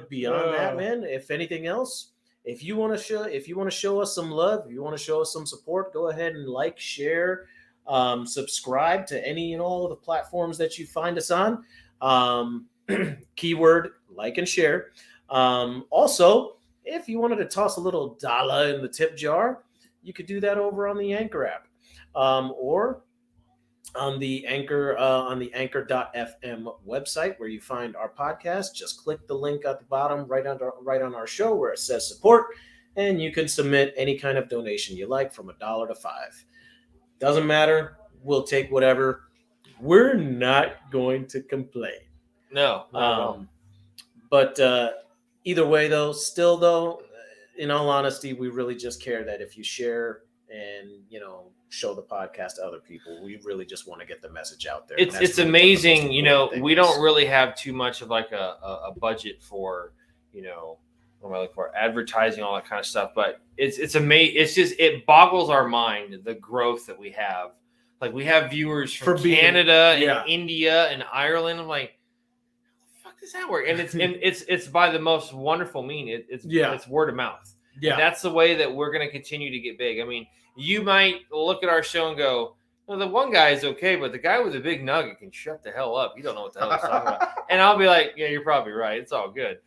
beyond that, man, if anything else, if you want to show us some love, if you want to show us some support, go ahead and like, share, subscribe to any and all of the platforms that you find us on. Keyword like and share. Also, if you wanted to toss a little dollar in the tip jar, you could do that over on the Anchor app, or on the Anchor.fm website where you find our podcast. Just click the link at the bottom right on our show where it says support, and you can submit any kind of donation you like from $1 to $5. Doesn't matter. We'll take whatever. We're not going to complain. No. But either way, though, in all honesty, we really just care that if you share and, show the podcast to other people, we really just want to get the message out there. It's really amazing. We don't really have too much of like a budget for, what am I looking for? Advertising, all that kind of stuff. But it's amazing. It's just, it boggles our mind, the growth that we have. Like, we have viewers from Canada and India and Ireland. I'm like, does that work? And it's by the most wonderful mean. It's word of mouth. Yeah, and that's the way that we're going to continue to get big. I mean, you might look at our show and go, "Well, the one guy is okay, but the guy with the big nugget can shut the hell up. You don't know what the hell he's talking about." And I'll be like, "Yeah, you're probably right. It's all good."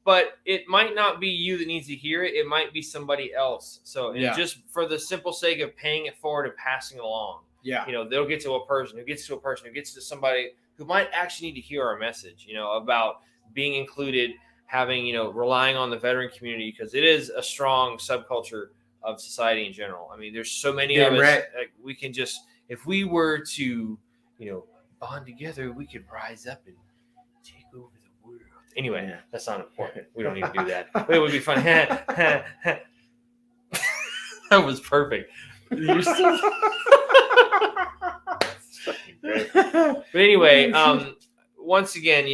But it might not be you that needs to hear it. It might be somebody else. So just for the simple sake of paying it forward and passing it along. Yeah, they'll get to a person who gets to a person who gets to somebody who might actually need to hear our message, about being included, having, relying on the veteran community, because it is a strong subculture of society in general. I mean, there's so many of us, like, we can just, if we were to, bond together, we could rise up and take over the world. Anyway, that's not important. We don't need to do that. But it would be fun. That was perfect. You're so... But anyway, once again,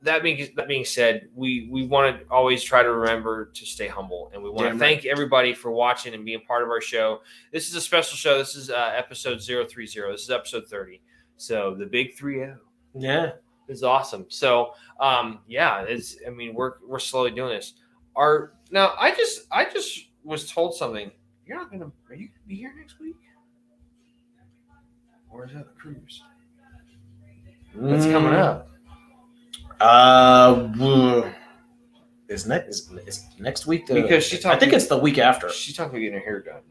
that being said, we want to always try to remember to stay humble, and we want to thank everybody for watching and being part of our show. This is a special show. This is episode 030. This is episode 30. So the big 30. Yeah, it's awesome. So we're slowly doing this. Now I just was told something. Are you gonna be here next week? Or is that the cruise? That's coming up. Is next week? Because I think it's the week after. She's talking about getting her hair done.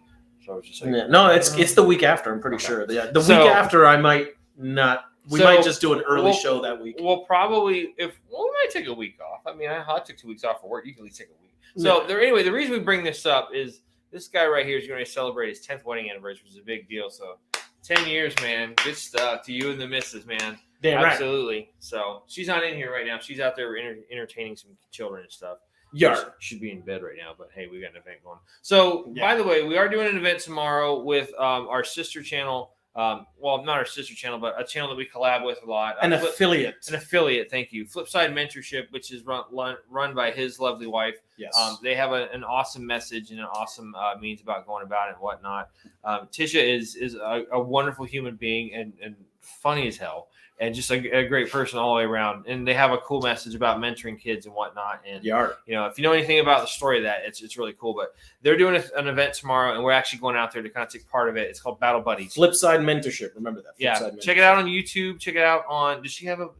So I was just like, no, it's the week after. I'm pretty sure. Yeah, the week after I might not. We might just do an early show that week. We'll probably we might take a week off. I mean, I took 2 weeks off for work. You can at least take a week. So anyway, the reason we bring this up is this guy right here is going to celebrate his 10th wedding anniversary, which is a big deal. So 10 years, man. Good stuff to you and the missus, man. Damn right. Absolutely. So she's not in here right now. She's out there entertaining some children and stuff. Yeah. She should be in bed right now, but hey, we got an event going. So, by the way, we are doing an event tomorrow with our sister channel. Well, not our sister channel, but a channel that we collab with a lot. An affiliate. An affiliate, thank you. Flipside Mentorship, which is run by his lovely wife. Yes. They have an awesome message and an awesome means about going about it and whatnot. Tisha is a wonderful human being and funny as hell. And just a great person all the way around. And they have a cool message about mentoring kids and whatnot. And, if you know anything about the story of that, it's really cool. But they're doing an event tomorrow, and we're actually going out there to kind of take part of it. It's called Battle Buddies. Flipside Mentorship. Remember that. Check it out on YouTube. Check it out on – does she have a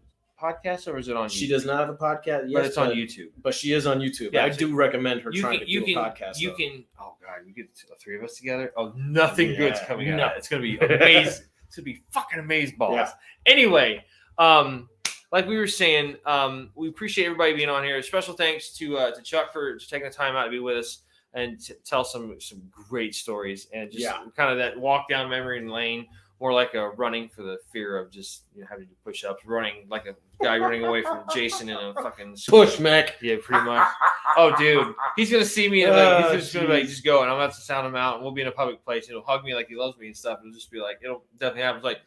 podcast or is it on YouTube? She does not have a podcast yet. But it's on YouTube. But she is on YouTube. Yeah, I do recommend her trying to do a podcast. You can – oh, God. You get the three of us together? Oh, nothing good's coming out of it. It's going to be amazing. It's going to be fucking amazeballs. Yeah. Anyway, like we were saying, we appreciate everybody being on here. Special thanks to Chuck for taking the time out to be with us and tell some great stories and just kind of that walk down memory lane, more like a running for the fear of just having to push ups, running like a guy running away from Jason in a fucking push, Mac. Yeah, pretty much. Oh, dude, he's gonna see me and he's just gonna just go, and I'm about to sound him out, and we'll be in a public place. He'll hug me like he loves me and stuff. It'll just be like it'll definitely happen. It's like,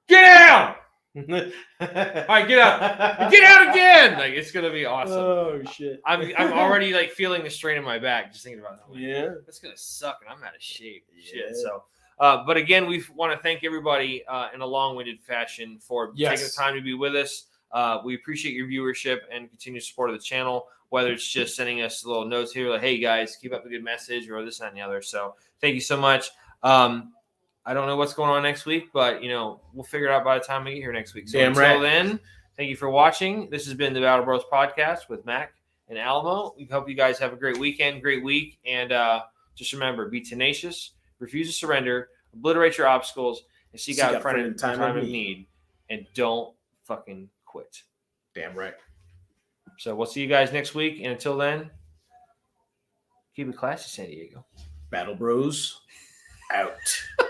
get out! All right, get out! Get out again! Like it's gonna be awesome. Oh shit! I'm already like feeling the strain in my back just thinking about that. Yeah, that's gonna suck, and I'm out of shape. Shit. So. But again, we want to thank everybody in a long-winded fashion for taking the time to be with us. We appreciate your viewership and continued support of the channel, whether it's just sending us little notes here like, hey, guys, keep up the good message or this, that, and the other. So thank you so much. I don't know what's going on next week, but, we'll figure it out by the time we get here next week. So until then, thank you for watching. This has been the Battle Bros Podcast with Mac and Alamo. We hope you guys have a great weekend, great week. And just remember, be tenacious. Refuse to surrender, obliterate your obstacles, and seek out a friend in time of need. And don't fucking quit. Damn right. So we'll see you guys next week. And until then, keep it classy, San Diego. Battle Bros out.